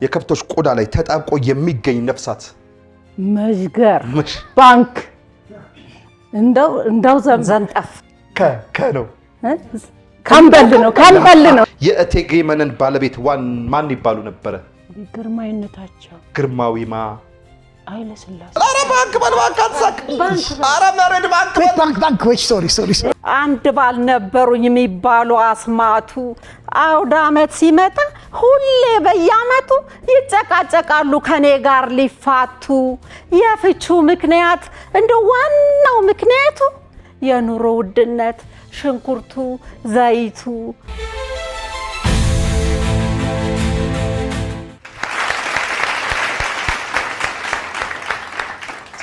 የከብቶች ቆዳ ላይ ተጣብቆ የሚገኝ ነፍሳት መዥገር ባንክ እንደው ዘንጠፍ ነው ካምበል ነው የእቴጌ መነን ባለቤት ማን ይባሉ ነበር? ግርማዊነታቸው ግርማዊማ ኃይለ ሥላሴ። አረ ባንክ ባልባካትሳክ አረ መረድ ባንክ ሶሪ አንድ ባል ነበሩኝ የሚባሉ አስማቱ አውደ ዓመት ሲመጣ ሁሌ በየዓመቱ ይጨቃጨቃሉ ከኔ ጋር ሊፋቱ። የፍቹ ምክንያት እንደ ዋናው ምክንያቱ የኑሮ ውድነት፣ ሽንኩርቱ፣ ዘይቱ።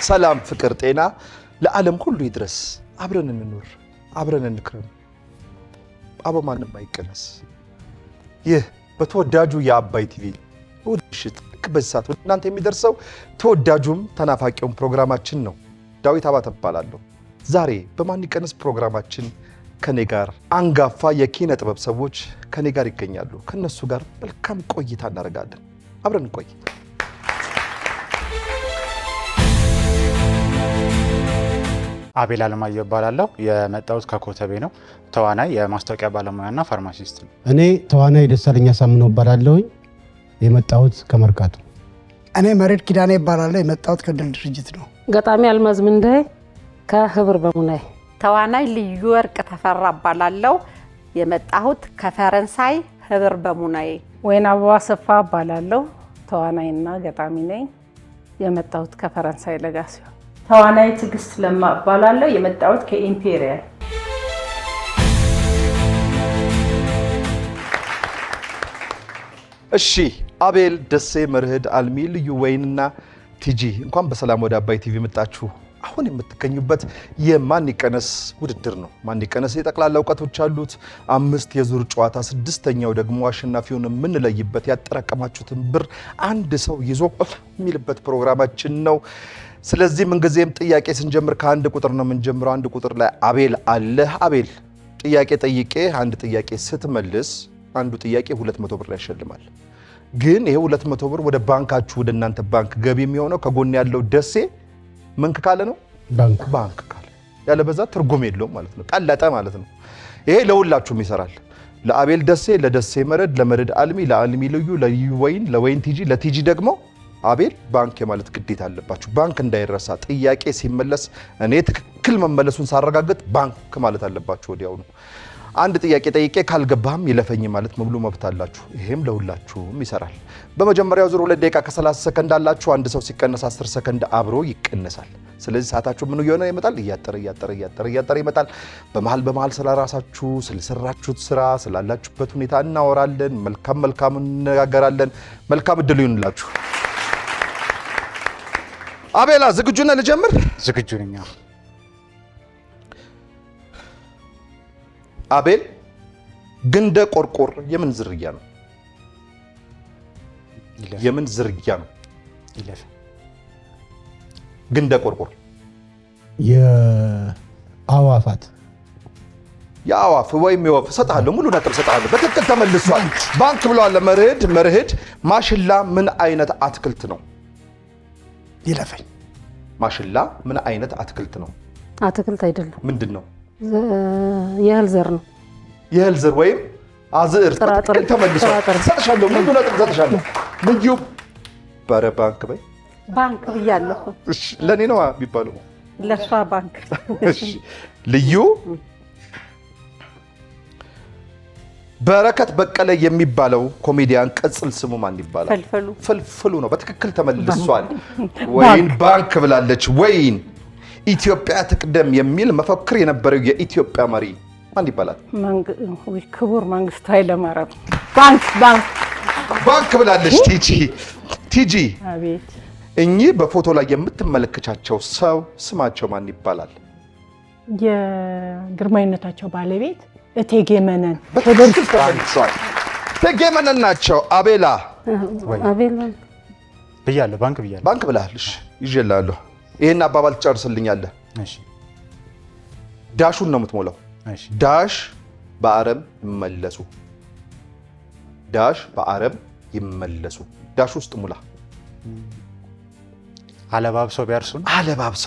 ሰላም ፍቅር ጤና ለዓለም ሁሉ ይድረስ። አብረን እንኑር፣ አብረን እንክረም፣ አበማንም አይቀነስ። ይህ በተወዳጁ የአባይ ቲቪ እሑድ ምሽት ልክ በዚህ ሰዓት ወደ እናንተ የሚደርሰው ተወዳጁም ተናፋቂውም ፕሮግራማችን ነው። ዳዊት አባተ እባላለሁ። ዛሬ በማን ይቀነስ ፕሮግራማችን ከኔ ጋር አንጋፋ የኪነ ጥበብ ሰዎች ከኔ ጋር ይገኛሉ። ከነሱ ጋር መልካም ቆይታ እናደርጋለን። አብረን እንቆይ። አቤል አለማየሁ እባላለሁ። የመጣሁት ከኮተቤ ነው። ተዋናይ፣ የማስታወቂያ ባለሙያና ፋርማሲስት ነው። እኔ ተዋናይ ደሳለኝ አሳምነው እባላለሁ። የመጣሁት ከመርካቶ። እኔ መሬድ ኪዳኔ እባላለሁ። የመጣሁት ከድል ድርጅት ነው። ገጣሚ አልማዝ ምንዳይ ከህብር በሙናይ። ተዋናይ ልዩ ወርቅ ተፈራ እባላለሁ። የመጣሁት ከፈረንሳይ ህብር በሙናይ። ወይን አበባ ሰፋ እባላለሁ። ተዋናይና ገጣሚ ነኝ። የመጣሁት ከፈረንሳይ ለጋሲዮን። ተዋናይ ትግስት ለማ እባላለሁ። የመጣሁት ከኢምፔሪያል። እሺ አቤል፣ ደሴ፣ መርህድ፣ አልሚ፣ ልዩ ወይንና ቲጂ እንኳን በሰላም ወደ አባይ ቲቪ መጣችሁ። አሁን የምትገኙበት የማን ይቀነስ ውድድር ነው። ማን ይቀነስ የጠቅላላ እውቀቶች አሉት። 5 የዙር ጨዋታ፣ 6ኛው ደግሞ አሸናፊውን የምንለይበት ያጠራቀማችሁትን ብር አንድ ሰው ይዞ የሚልበት ፕሮግራማችን ነው። ስለዚህ ምንጊዜም ጥያቄ ስንጀምር ከአንድ ቁጥር ነው የምንጀምረው። አንድ ቁጥር ላይ አቤል አለ። አቤል ጥያቄ ጠይቄ አንድ ጥያቄ ስትመልስ አንዱ ጥያቄ 200 ብር ያሸልማል። ግን ይሄ 200 ብር ወደ ባንካችሁ ወደ እናንተ ባንክ ገቢ የሚሆነው ከጎን ያለው ደሴ መንክ ካለ ነው። ባንክ ካለ ያለ በዛ ትርጉም የለውም ማለት ነው። ቀለጠ ማለት ነው። ይሄ ለሁላችሁም ይሰራል። ለአቤል ደሴ፣ ለደሴ መረድ፣ ለመረድ አልሚ፣ ለአልሚ ልዩ፣ ለልዩ ወይን፣ ለወይን ቲጂ፣ ለቲጂ ደግሞ አቤል ባንክ የማለት ግዴታ አለባችሁ። ባንክ እንዳይረሳ። ጥያቄ ሲመለስ እኔ ትክክል መመለሱን ሳረጋግጥ ባንክ ማለት አለባችሁ ወዲያውኑ። አንድ ጥያቄ ጠይቄ ካልገባህም ይለፈኝ ማለት ሙሉ መብት አላችሁ። ይሄም ለሁላችሁም ይሰራል። በመጀመሪያው ዙር 2 ደቂቃ ከ30 ሰከንድ አላችሁ። አንድ ሰው ሲቀነስ 10 ሰከንድ አብሮ ይቀነሳል። ስለዚህ ሰዓታችሁ ምን እየሆነ ይመጣል? እያጠረ ይመጣል። በመሃል ስለራሳችሁ፣ ስለሰራችሁት ስራ፣ ስላላችሁበት ሁኔታ እናወራለን። መልካም እንነጋገራለን። መልካም እድል ይሁንላችሁ። አቤላ ዝግጁ ነህ? ልጀምር? ዝግጁ ነኝ። አቤል ግንደ ቆርቆር የምን ዝርያ ነው? የምን ዝርያ ነው? ግንደ ቆርቆር የአዋፋት የአዋፍ ወይም የወፍ። እሰጥሃለሁ፣ ሙሉ ነጥብ እሰጥሃለሁ። በትክክል ተመልሷል። ባንክ ብለዋል። መርህድ ማሽላ ምን አይነት አትክልት ነው? ይለፈኝ። ማሽላ ምን አይነት አትክልት ነው? አትክልት አይደለም። ምንድን ነው? የእህል ዘር ነው። የእህል ዘር ወይም አዝዕርት። በትክክል ተመልሷል። እሰጥሻለሁ፣ ሙሉ ነጥብ እሰጥሻለሁ። ልዩ ባረ ባንክ በይ። ባንክ ብያለሁ። እሺ ለኔ ነው የሚባለው። ለሷ ባንክ። እሺ ልዩ በረከት በቀለ የሚባለው ኮሜዲያን ቅጽል ስሙ ማን ይባላል? ፍልፍሉ ነው። በትክክል ተመልሷል። ወይን ባንክ ብላለች። ወይን ኢትዮጵያ ትቅደም የሚል መፈክር የነበረው የኢትዮጵያ መሪ ማን ይባላል? ክቡር መንግስቱ ኃይለማርያም። ባንክ ብላለች። ቲጂ አቤት። እኚህ በፎቶ ላይ የምትመለከቻቸው ሰው ስማቸው ማን ይባላል? የግርማዊነታቸው ባለቤት እቴጌ መነን። እቴጌ መነን ናቸው። አቤላ ብያለሁ። ባንክ ብላለች። ይዤልሃለሁ። ይሄን አባባል ትጨርስልኛለህ። እሺ ዳሹን ነው የምትሞላው። እሺ ዳሽ በአረም ይመለሱ። ዳሽ በአረም ይመለሱ። ዳሽ ውስጥ ሙላ። አለባብሰው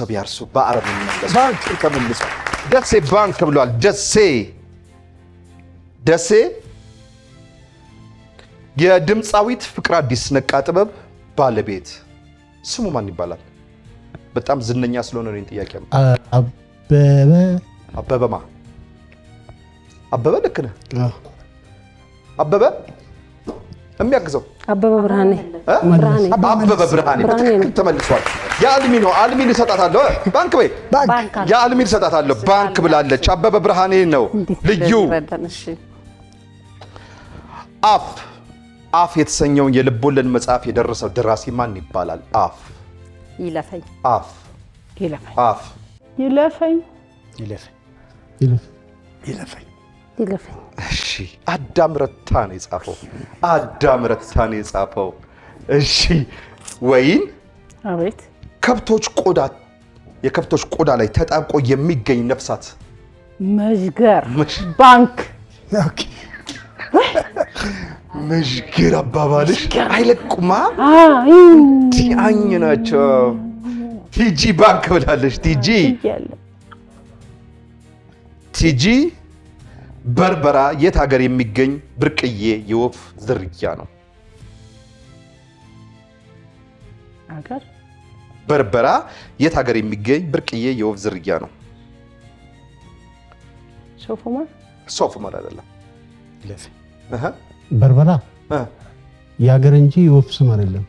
ቢያርሱ በአረብ ይመለስ። ባንክ ተመልሷል። ደሴ ባንክ ብሏል። ደሴ የድምፃዊት ፍቅር አዲስ ነቃ ጥበብ ባለቤት ስሙ ማን ይባላል? በጣም ዝነኛ ስለሆነ ነው ጥያቄ። አበበማ አበበ ልክ ነህ። አበበ የሚያግዘው አበበ ብርሃኔ ተመልሷል። የአልሚ ነው። አልሚ ልሰጣታለሁ። ባንክ በይ። የአልሚ ልሰጣታለሁ። ባንክ ብላለች። አበበ ብርሃኔ ነው። ልዩ አፍ የተሰኘውን የልቦለድ መጽሐፍ የደረሰው ደራሲ ማን ይባላል? ይለፈኝ። እሺ፣ አዳም ረታ ነው የጻፈው። እሺ፣ ወይን አቤት። የከብቶች ቆዳ ላይ ተጣብቆ የሚገኝ ነፍሳት መዥገር ባንክ። መዥገር አባባልሽ አይለቁማ። አኝ ናቸው። ቲጂ ባንክ ብላለች። ቲጂ በርበራ የት ሀገር የሚገኝ ብርቅዬ የወፍ ዝርያ ነው? በርበራ የት ሀገር የሚገኝ ብርቅዬ የወፍ ዝርያ ነው? ሶፉመር አይደለም። በርበራ የሀገር እንጂ የወፍ ስም አይደለም።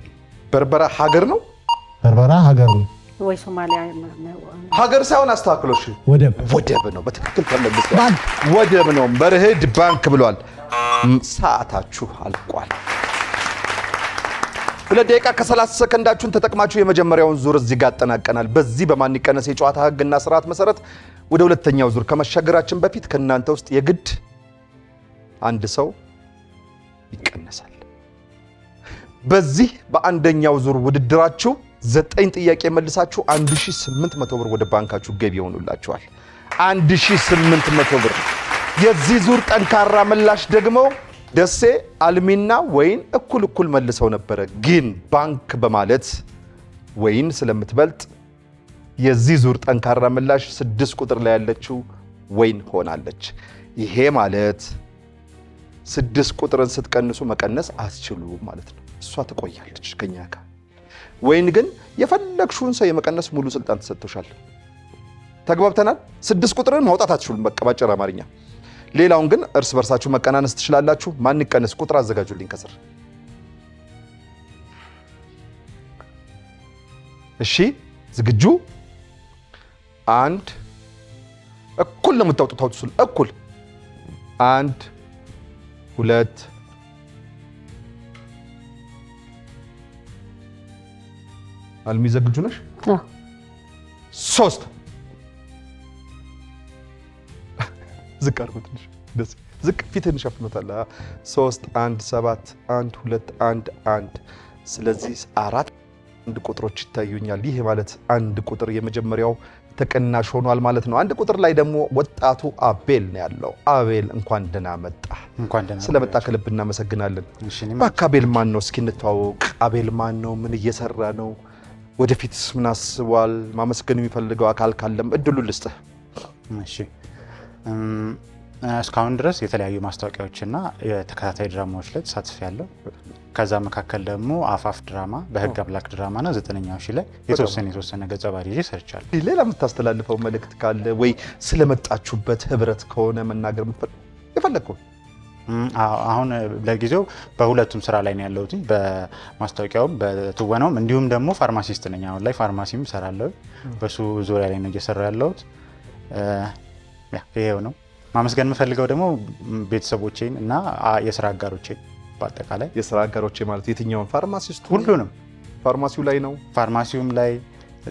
በርበራ ሀገር ነው። በርበራ ሀገር ነው ወይ ሶማሊያ? ሀገር ሳይሆን አስተካክሎሽ ወደብ ነው። በትክክል ተመልሷል። ወደብ ነው። መርህድ ባንክ ብሏል። ሰዓታችሁ አልቋል። 2 ደቂቃ ከ30 ሰከንዳችሁን ተጠቅማችሁ የመጀመሪያውን ዙር እዚህ ጋር አጠናቀናል። በዚህ በማን ይቀነስ የጨዋታ ህግና ስርዓት መሰረት ወደ ሁለተኛው ዙር ከመሻገራችን በፊት ከእናንተ ውስጥ የግድ አንድ ሰው ይቀነሳል። በዚህ በአንደኛው ዙር ውድድራችሁ 9 ጥያቄ መልሳችሁ 1800 ብር ወደ ባንካችሁ ገቢ ይሆኑላችኋል። 1800 ብር። የዚህ ዙር ጠንካራ ምላሽ ደግሞ ደሴ፣ አልሚና ወይን እኩል መልሰው ነበረ። ግን ባንክ በማለት ወይን ስለምትበልጥ የዚህ ዙር ጠንካራ ምላሽ 6 ቁጥር ላይ ያለችው ወይን ሆናለች። ይሄ ማለት 6 ቁጥርን ስትቀንሱ መቀነስ አስችሉ ማለት ነው። እሷ ትቆያለች ከኛ ጋር። ወይን ግን የፈለግሽውን ሰው የመቀነስ ሙሉ ስልጣን ተሰጥቶሻል። ተግባብተናል። 6 ቁጥርን ማውጣት አትችሉም። በቃ ባጭር አማርኛ። ሌላውን ግን እርስ በርሳችሁ መቀናነስ ትችላላችሁ። ማን ይቀነስ? ቁጥር አዘጋጁልኝ ከስር። እሺ፣ ዝግጁ? 1 እኩል ነው የምታወጡት። እኩል 1 2 አልሚ ዝግጁ ነሽ? 3 ዝቅ አድርጎ ትንሽ ደስ ዝቅ ፊትህን ሸፍኖታል። 3 1 7 1 2 1 1 ስለዚህ 4 ቁጥሮች ይታዩኛል። ይሄ ማለት 1 ቁጥር የመጀመሪያው ተቀናሽ ሆኗል ማለት ነው። 1 ቁጥር ላይ ደግሞ ወጣቱ አቤል ነው ያለው። አቤል እንኳን ደህና መጣ። ስለመጣ ከልብ እናመሰግናለን። እባክህ አቤል ማን ነው? እስኪ እንተዋወቅ። አቤል ማን ነው? ምን እየሰራ ነው? ወደፊትስ ምን አስቧል? ማመስገን የሚፈልገው አካል ካለም እድሉን ልስጥህ። እሺ፣ እስካሁን ድረስ የተለያዩ ማስታወቂያዎችና የተከታታይ ድራማዎች ላይ ተሳትፌያለሁ። ከዛ መካከል ደግሞ አፋፍ ድራማ፣ በህግ አምላክ ድራማና 9ኛው ሺህ ላይ የተወሰነ ገጸ ባህሪ ይዤ ሰርቻለሁ። ሌላ የምታስተላልፈው መልእክት ካለ ወይ ስለመጣችሁበት ህብረት ከሆነ መናገር የፈለግከው? አሁን ለጊዜው በሁለቱም ስራ ላይ ነው ያለሁት፣ በማስታወቂያውም በትወናውም፣ እንዲሁም ደግሞ ፋርማሲስት ነኝ። አሁን ላይ ፋርማሲም እሰራለሁ። በሱ ዙሪያ ላይ ነው እየሰራሁ ያለሁት። ይሄው ነው። ማመስገን የምፈልገው ደግሞ ቤተሰቦቼን እና የስራ አጋሮቼን በአጠቃላይ። የስራ አጋሮቼ ማለት የትኛውን? ፋርማሲስት? ሁሉንም። ፋርማሲው ላይ ነው? ፋርማሲውም ላይ፣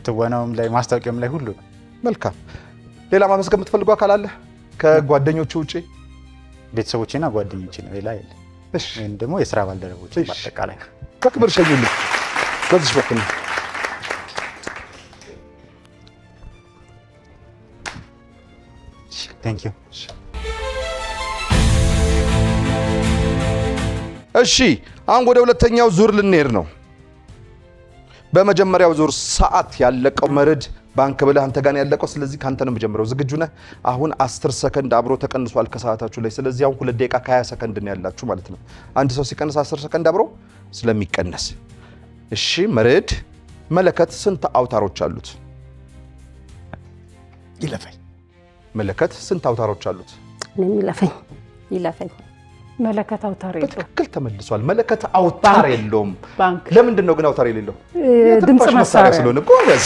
ትወናውም ላይ፣ ማስታወቂያም ላይ፣ ሁሉንም። መልካም። ሌላ ማመስገን የምትፈልገው አካል አለ ከጓደኞቹ ውጪ? ቤተሰቦቼና ጓደኞቼ ነው፣ ሌላ የለም። እሺ። ወይም ደግሞ የስራ ባልደረቦቼ በአጠቃላይ በክብር ሸኙልኝ። በዚህ በኩል ቴንክ ዩ። እሺ አሁን ወደ ሁለተኛው ዙር ልንሄድ ነው። በመጀመሪያው ዙር ሰዓት ያለቀው መርድ ባንክ ብለህ አንተ ጋር ያለቀው። ስለዚህ ካንተ ነው የምጀምረው። ዝግጁ ነህ? አሁን 10 ሰከንድ አብሮ ተቀንሷል ከሰዓታችሁ ላይ። ስለዚህ አሁን 2 ደቂቃ ከ20 ሰከንድ ነው ያላችሁ ማለት ነው። አንድ ሰው ሲቀንስ 10 ሰከንድ አብሮ ስለሚቀነስ። እሺ መርድ መለከት ስንት አውታሮች አሉት? ይለፈኝ። መለከት ስንት አውታሮች አሉት? እኔም ይለፈኝ። መለከት አውታር የለውም። በትክክል ተመልሷል። መለከት አውታር የለውም። ባንክ ለምንድን ነው ግን አውታር የሌለው? ድምጽ መሳሪያ ስለሆነ ጎበዝ።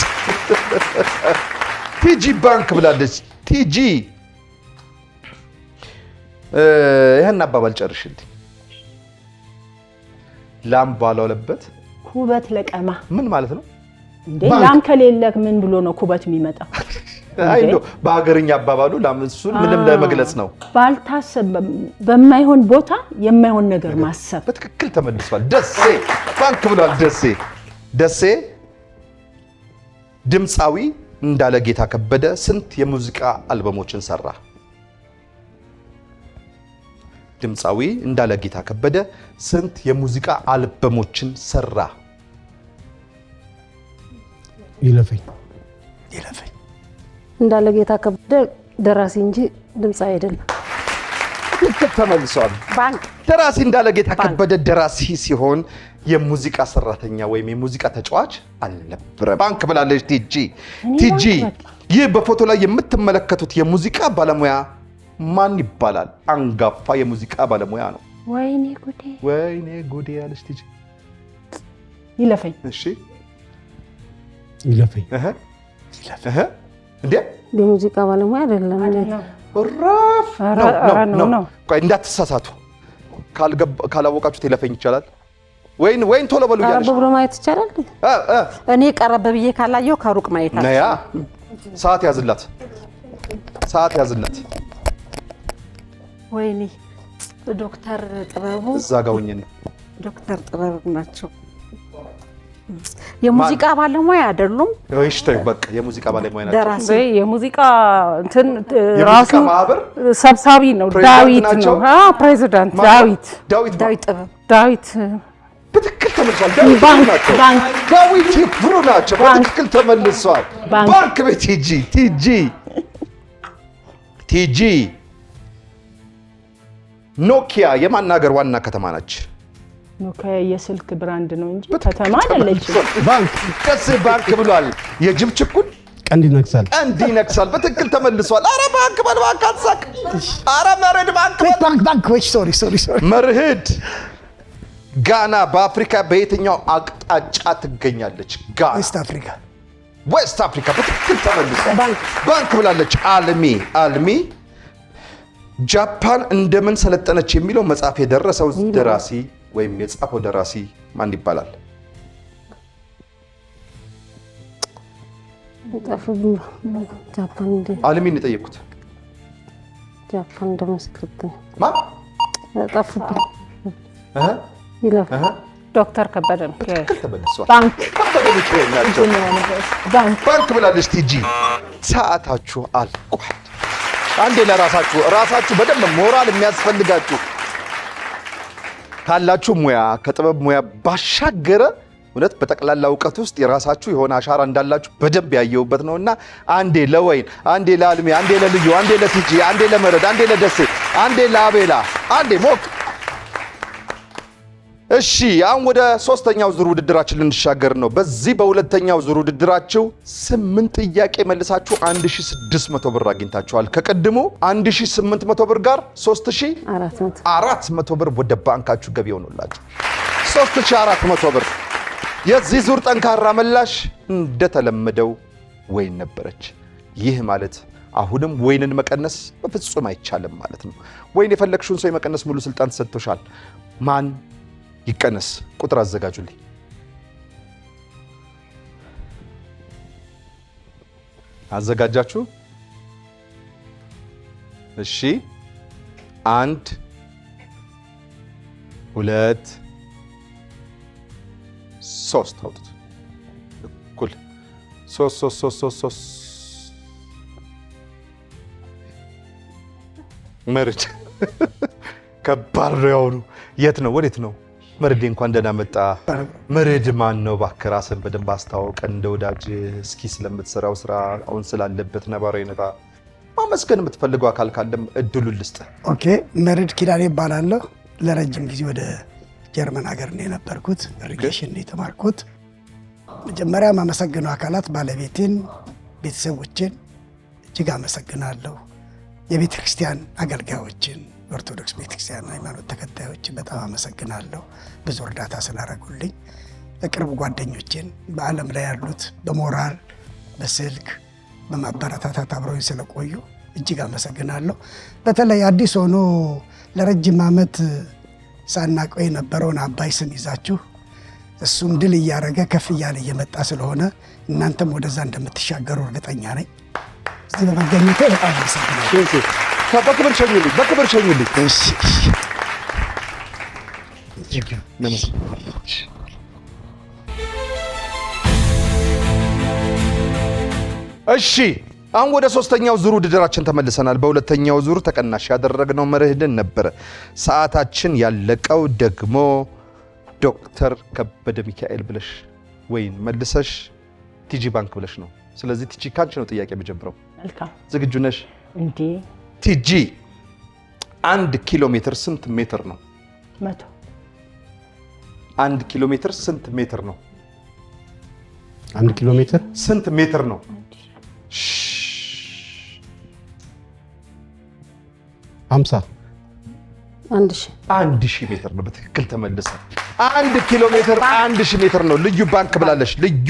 ቲጂ ባንክ ብላለች። ቲጂ ይሄን አባባል ጨርሽልኝ። ላም ባልዋለበት ኩበት ለቀማ ምን ማለት ነው እንዴ? ላም ከሌለክ ምን ብሎ ነው ኩበት የሚመጣው? አይ ነው በአገርኛ አባባሉ ላም እሱን ምንም ለመግለጽ ነው። ባልታሰብ በማይሆን ቦታ የማይሆን ነገር ማሰብ። በትክክል ተመልሷል። ደሴ ባንክ ብሏል። ደሴ ድምፃዊ እንዳለ ጌታ ከበደ ስንት የሙዚቃ አልበሞችን ሰራ? ድምፃዊ እንዳለ ጌታ ከበደ ስንት የሙዚቃ አልበሞችን ሰራ? ይለፈኝ። እንዳለ ጌታ ከበደ ደራሲ እንጂ ድምፃዊ አይደለም። ትክክል ተመልሷል። ባንክ ደራሲ እንዳለ ጌታ ከበደ ደራሲ ሲሆን የሙዚቃ ሰራተኛ ወይም የሙዚቃ ተጫዋች አልነበረም። ባንክ ብላለች ቲጂ። ይህ በፎቶ ላይ የምትመለከቱት የሙዚቃ ባለሙያ ማን ይባላል? አንጋፋ የሙዚቃ ባለሙያ ነው። ወይኔ ጉዴ ያለች ቲጂ። ይለፈኝ። እሺ ይለፈኝ። እንዴ የሙዚቃ ባለሙያ አይደለም። ነው። ቆይ እንዳትሳሳቱ። ካላወቃችሁት ይለፈኝ ይቻላል። ወይን ቶሎ በሉ ያለሽ ቀረብ ብሎ ማየት ይቻላል። እኔ ቀረብ ብዬ ካላየው ከሩቅ ማየት አለ። ነያ ሰዓት ያዝላት። ወይኔ ዶክተር ጥበቡ እዛ ጋር ሆኜ ነው። ዶክተር ጥበቡ ናቸው። የሙዚቃ ባለሙያ አይደሉም። እሺ ተይ በቃ የሙዚቃ ባለሙያ ናቸው። ደራሲ የሙዚቃ እንትን ራሱ ማህበር ሰብሳቢ ነው። ዳዊት ነው። ፕሬዚዳንት ዳዊት በትክክል ተመልሷል። ዳዊት ይፍሩ ናቸው። በትክክል ተመልሷል። ባንክ ቤት ቲጂ ኖኪያ የማን ሀገር ዋና ከተማ ነች? ኖኪያ የስልክ ብራንድ ነው እንጂ ከተማ አይደለችም። ባንክ ብሏል። የጅብ ችኩል ቀንድ ይነክሳል። በትክክል ተመልሷል። አረ ባንክ በል ባንክ አትሳቅ። አረ መርህድ ባንክ ሶሪ መርህድ ጋና በአፍሪካ በየትኛው አቅጣጫ ትገኛለች? ጋና ዌስት አፍሪካ። በትክክል ተመልሷል። ባንክ ብላለች። አልሚ ጃፓን እንደምን ሰለጠነች የሚለው መጽሐፍ የደረሰው ደራሲ ወይም የጻፈው ደራሲ ማን ይባላል? አልሚን የጠየኩት ጃፓን እንደመስክርት ማን ጠፉብኝ። ዶክተር ከበደ ነው። ተመልሷል። ባንክ ብላለች ቲጂ። ሰዓታችሁ አልቋል። አንዴ ለራሳችሁ በደንብ ሞራል የሚያስፈልጋችሁ ካላችሁ ሙያ ከጥበብ ሙያ ባሻገረ እውነት በጠቅላላ እውቀት ውስጥ የራሳችሁ የሆነ አሻራ እንዳላችሁ በደንብ ያየሁበት ነውና አንዴ ለወይን፣ አንዴ ለአልሚ፣ አንዴ ለልዩ፣ አንዴ ለቲጂ፣ አንዴ ለመረድ፣ አንዴ ለደሴ፣ አንዴ ለአቤላ፣ አንዴ ሞክ። እሺ አሁን ወደ ሶስተኛው ዙር ውድድራችን ልንሻገር ነው። በዚህ በሁለተኛው ዙር ውድድራችሁ 8 ጥያቄ መልሳችሁ 1600 ብር አግኝታችኋል። ከቀድሞ 1800 ብር ጋር 3400 ብር ወደ ባንካችሁ ገቢ ሆኖላችሁ 3400 ብር። የዚህ ዙር ጠንካራ ምላሽ እንደተለመደው ወይን ነበረች። ይህ ማለት አሁንም ወይንን መቀነስ በፍጹም አይቻልም ማለት ነው። ወይን የፈለግሽውን ሰው የመቀነስ ሙሉ ስልጣን ተሰጥቶሻል። ማን ይቀነስ? ቁጥር አዘጋጁልኝ። አዘጋጃችሁ? እሺ 1 2 3 አውጡት። እኩል 3 መርጭ ከባድ ነው ያሁኑ። የት ነው? ወዴት ነው? መርዴ እንኳን ደህና መጣ። መርድ ማን ነው? እባክህ ራስን በደንብ አስተዋውቀን እንደ ወዳጅ። እስኪ ስለምትሰራው ስራ አሁን ስላለበት ነባራዊ ሁኔታ ማመስገን የምትፈልገው አካል ካለም እድሉን ልስጥ። ኦኬ፣ መርድ ኪዳኔ እባላለሁ። ለረጅም ጊዜ ወደ ጀርመን ሀገር ነው የነበርኩት። ኢሪጌሽን ነው የተማርኩት። መጀመሪያ የማመሰግነው አካላት ባለቤቴን፣ ቤተሰቦችን እጅግ አመሰግናለሁ። የቤተ ክርስቲያን አገልጋዮችን፣ ኦርቶዶክስ ቤተክርስቲያን ሃይማኖት ተከታዮችን በጣም አመሰግናለሁ ብዙ እርዳታ ስላደረጉልኝ። ለቅርብ ጓደኞችን በዓለም ላይ ያሉት በሞራል በስልክ በማበረታታት አብረውኝ ስለቆዩ እጅግ አመሰግናለሁ። በተለይ አዲስ ሆኖ ለረጅም ዓመት ሳናቀው የነበረውን አባይ ስም ይዛችሁ እሱም ድል እያደረገ ከፍ እያለ እየመጣ ስለሆነ እናንተም ወደዛ እንደምትሻገሩ እርግጠኛ ነኝ። እዚህ በመገኘቴ በጣም አመሰግናለሁ። በክብር ሸኙልኝ፣ በክብር ሸኙልኝ። እሺ አሁን ወደ ሶስተኛው ዙር ውድድራችን ተመልሰናል። በሁለተኛው ዙር ተቀናሽ ያደረግነው መርህድን ነበረ። ሰዓታችን ያለቀው ደግሞ ዶክተር ከበደ ሚካኤል ብለሽ ወይን መልሰሽ ቲጂ ባንክ ብለሽ ነው። ስለዚህ ቲጂ ካንቺ ነው ጥያቄ የምጀምረው። መልካም ዝግጁ ነሽ? እንዴ ቲጂ 1 ኪሎ ሜትር ስንት ሜትር ነው? 100 1 ኪሎ ሜትር ስንት ሜትር ነው? 1 ኪሎ ሜትር ስንት ሜትር ነው? 50 1000 ሜትር ነው። በትክክል ተመልሰ 1 ኪሎ ሜትር 1000 ሜትር ነው። ልዩ ባንክ ብላለች። ልዩ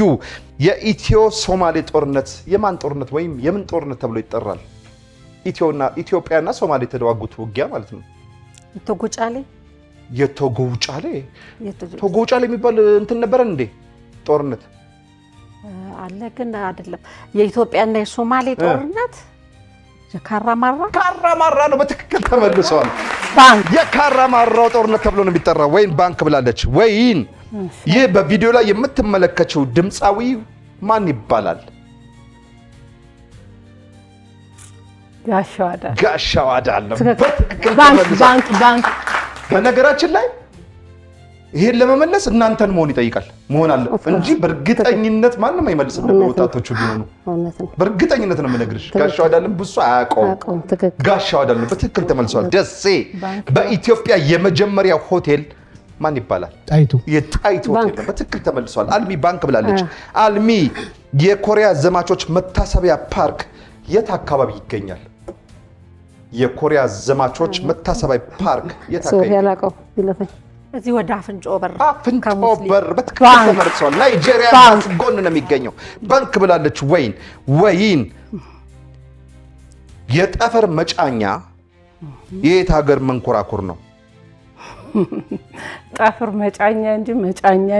የኢትዮ ሶማሌ ጦርነት የማን ጦርነት ወይም የምን ጦርነት ተብሎ ይጠራል? ኢትዮጵያና ሶማሌ የተደዋጉት ውጊያ ማለት ነው። ቶጎጫሌ ቶጎጫሌ የሚባል እንትን ነበረ እንዴ ጦርነት አለ ግን አይደለም። የኢትዮጵያና የሶማሌ ጦርነት ካራማራ ነው። በትክክል ተመልሰዋል። የካራማራው ጦርነት ተብሎ ነው የሚጠራው። ወይን ባንክ ብላለች። ወይን ይህ በቪዲዮ ላይ የምትመለከችው ድምፃዊ ማን ይባላል? ጋሻው አዳል ነው። በትክክል ባንክ በነገራችን ላይ ይሄን ለመመለስ እናንተን መሆን ይጠይቃል መሆን አለ እንጂ በእርግጠኝነት ማንም አይመልስም። ወጣቶቹ ቢሆኑ በእርግጠኝነት ነው የምነግርሽ። ጋሻው አዳልን ብዙ አያውቀውም። ጋሻው አዳል ነው። በትክክል ተመልሷል። ደሴ በኢትዮጵያ የመጀመሪያው ሆቴል ማን ይባላል? የጣይቱ ሆቴል ነው። በትክክል ተመልሷል። አልሚ ባንክ ብላለች። አልሚ የኮሪያ ዘማቾች መታሰቢያ ፓርክ የት አካባቢ ይገኛል? የኮሪያ ዘማቾች መታሰቢያ ፓርክ የት አካባቢ? እዚህ ወደ አፍንጮ በር በትክክል ተመልሷል። ናይጄሪያ ጎን ነው የሚገኘው። ባንክ ብላለች። ወይን የጠፈር መጫኛ የየት ሀገር መንኮራኩር ነው? ጠፈር መጫኛ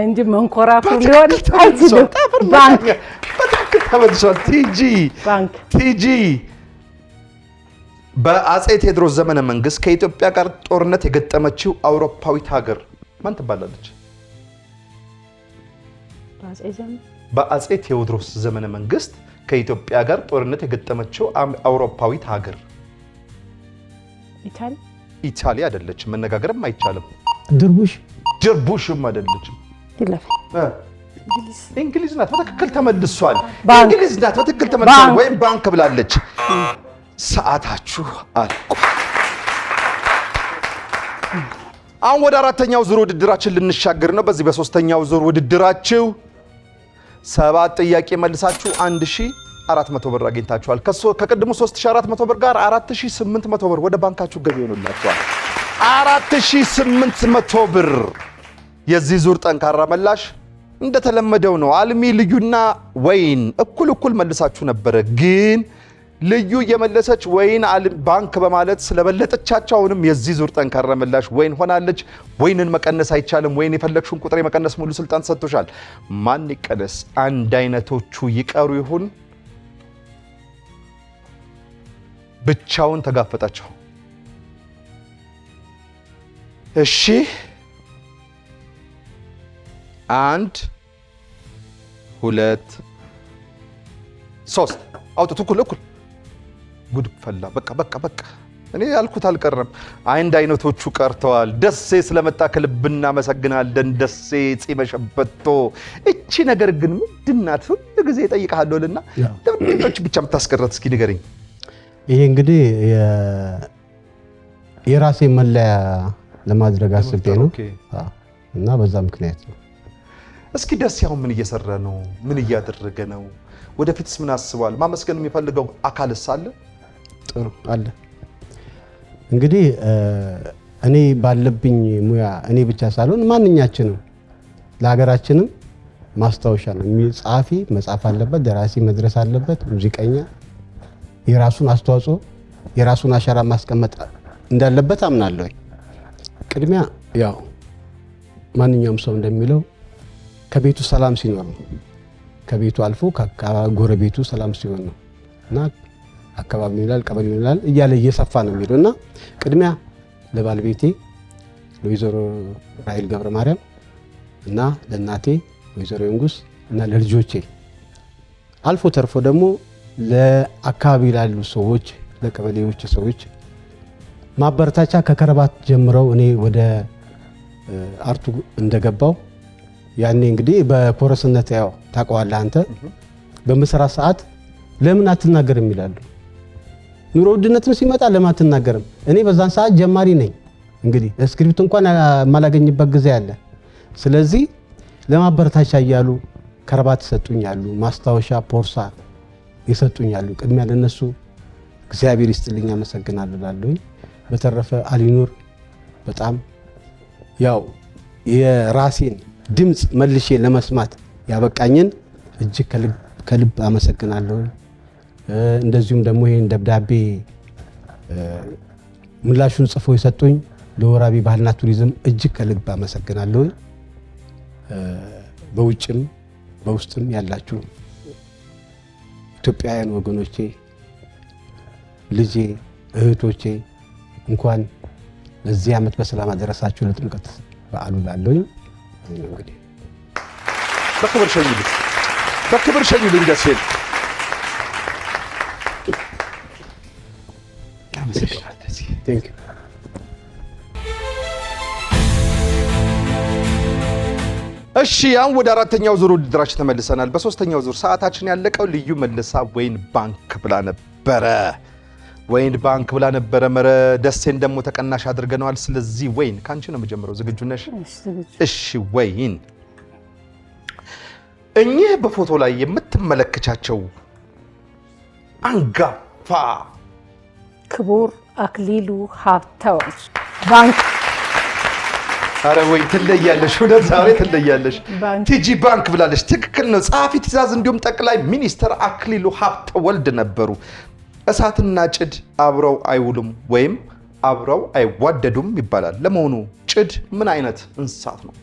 እንጂ መንኮራኩር ሊሆን አይችልም። ባንክ በትክክል ተመልሷል። ቲጂ በአጼ ቴዎድሮስ ዘመነ መንግስት ከኢትዮጵያ ጋር ጦርነት የገጠመችው አውሮፓዊት ሀገር ማን ትባላለች? በአጼ ቴዎድሮስ ዘመነ መንግስት ከኢትዮጵያ ጋር ጦርነት የገጠመችው አውሮፓዊት ሀገር ኢታሊ አይደለችም። መነጋገርም አይቻልም። ድርቡሽም አይደለችም። እንግሊዝ ናት። በትክክል ተመልሷል። እንግሊዝ ናት። በትክክል ተመልሷል። ወይም ባንክ ብላለች። ሰዓታችሁ አልቋል። አሁን ወደ አራተኛው ዙር ውድድራችን ልንሻገር ነው። በዚህ በሶስተኛው ዙር ውድድራችሁ 7 ጥያቄ መልሳችሁ 1400 ብር አግኝታችኋል። ከቅድሙ 3400 ብር ጋር 4800 ብር ወደ ባንካችሁ ገቢ ሆኖላችኋል። 4800 ብር። የዚህ ዙር ጠንካራ መላሽ እንደተለመደው ነው። አልሚ ልዩና ወይን እኩል መልሳችሁ ነበረ ግን ልዩ የመለሰች ወይን ባንክ በማለት ስለበለጠቻቸው አሁንም የዚህ ዙር ጠንካራ መላሽ ወይን ሆናለች። ወይንን መቀነስ አይቻልም። ወይን የፈለግሽውን ቁጥር የመቀነስ ሙሉ ስልጣን ሰጥቶሻል። ማን ይቀነስ? አንድ አይነቶቹ ይቀሩ ይሁን? ብቻውን ተጋፈጣቸው። እሺ 1 2 3 አውጡት። እኩል ጉድ ፈላ። በቃ እኔ ያልኩት አልቀረም። አንድ አይነቶቹ ቀርተዋል። ደሴ ስለመጣ ከልብ እናመሰግናለን። ደሴ ጺመሸበቶ። እቺ ነገር ግን ምንድናት? ሁሉ ጊዜ እጠይቅሃለሁና ለምንድነው ብቻ የምታስቀረት? እስኪ ንገረኝ። ይሄ እንግዲህ የራሴ መለያ ለማድረግ አስቤ ነው እና በዛ ምክንያት ነው። እስኪ ደሴ አሁን ምን እየሰራ ነው? ምን እያደረገ ነው? ወደፊትስ ምን አስቧል? ማመስገን የሚፈልገው አካልስ አለ? ጥሩ አለ። እንግዲህ እኔ ባለብኝ ሙያ እኔ ብቻ ሳልሆን ማንኛችንም ለሀገራችንም ማስታወሻ ነው። ጸሐፊ መጻፍ አለበት፣ ደራሲ መድረስ አለበት፣ ሙዚቀኛ የራሱን አስተዋጽኦ የራሱን አሻራ ማስቀመጥ እንዳለበት አምናለሁ። ቅድሚያ ያው ማንኛውም ሰው እንደሚለው ከቤቱ ሰላም ሲኖር ነው። ከቤቱ አልፎ ከጎረቤቱ ሰላም ሲሆን ነው እና አካባቢ ይላል ቀበሌ ይላል እያለ እየሰፋ ነው የሚለው እና ቅድሚያ ለባለቤቴ ለወይዘሮ ራሔል ገብረ ማርያም እና ለእናቴ ወይዘሮ ንጉስ እና ለልጆቼ አልፎ ተርፎ ደግሞ ለአካባቢ ላሉ ሰዎች ለቀበሌዎች ሰዎች ማበረታቻ ከከረባት ጀምረው እኔ ወደ አርቱ እንደገባው ያኔ እንግዲህ በኮረስነት ያው ታውቀዋለህ አንተ በመሰራ ሰዓት ለምን አትናገርም ይላሉ። ኑሮ ውድነትም ሲመጣ ለምን አትናገርም? እኔ በዛን ሰዓት ጀማሪ ነኝ። እንግዲህ ስክሪፕት እንኳን ማላገኝበት ጊዜ አለ። ስለዚህ ለማበረታቻ እያሉ ከረባት ይሰጡኛሉ፣ ማስታወሻ ፖርሳ ይሰጡኛሉ። ቅድሚያ ለነሱ እግዚአብሔር ይስጥልኝ አመሰግናለሁ እላለሁኝ። በተረፈ አሊኑር በጣም ያው የራሴን ድምጽ መልሼ ለመስማት ያበቃኝን እጅግ ከልብ አመሰግናለሁ። እንደዚሁም ደግሞ ይሄን ደብዳቤ ምላሹን ጽፎ የሰጡኝ ለወራቢ ባህልና ቱሪዝም እጅግ ከልብ አመሰግናለሁ። በውጭም በውስጥም ያላችሁ ኢትዮጵያውያን ወገኖቼ፣ ልጄ፣ እህቶቼ እንኳን ለዚህ ዓመት በሰላም አደረሳችሁ ለጥምቀት በዓሉ ላለኝ እንግዲህ በክብር ሸኙልኝ ደሴን። እሺ አሁን ወደ አራተኛው ዙር ውድድራችን ተመልሰናል። በሶስተኛው ዙር ሰዓታችን ያለቀው ልዩ መልሳ ወይን ባንክ ብላ ነበረ። መረ ደሴን ደግሞ ተቀናሽ አድርገናል። ስለዚህ ወይን ካንቺ ነው የምጀምረው። ዝግጁ ነሽ? እሺ ወይን፣ እኚህ በፎቶ ላይ የምትመለከቻቸው አንጋፋ ክቡር አክሊሉ ሀብተወልድ ባንክ። አረ ወይ ትለያለሽ፣ ወደ ዛሬ ትለያለሽ። ቲጂ ባንክ ብላለች። ትክክል ነው። ጸሐፊ ትእዛዝ እንዲሁም ጠቅላይ ሚኒስትር አክሊሉ ሀብተወልድ ነበሩ። እሳትና ጭድ አብረው አይውሉም ወይም አብረው አይዋደዱም ይባላል። ለመሆኑ ጭድ ምን አይነት እንስሳት ነው?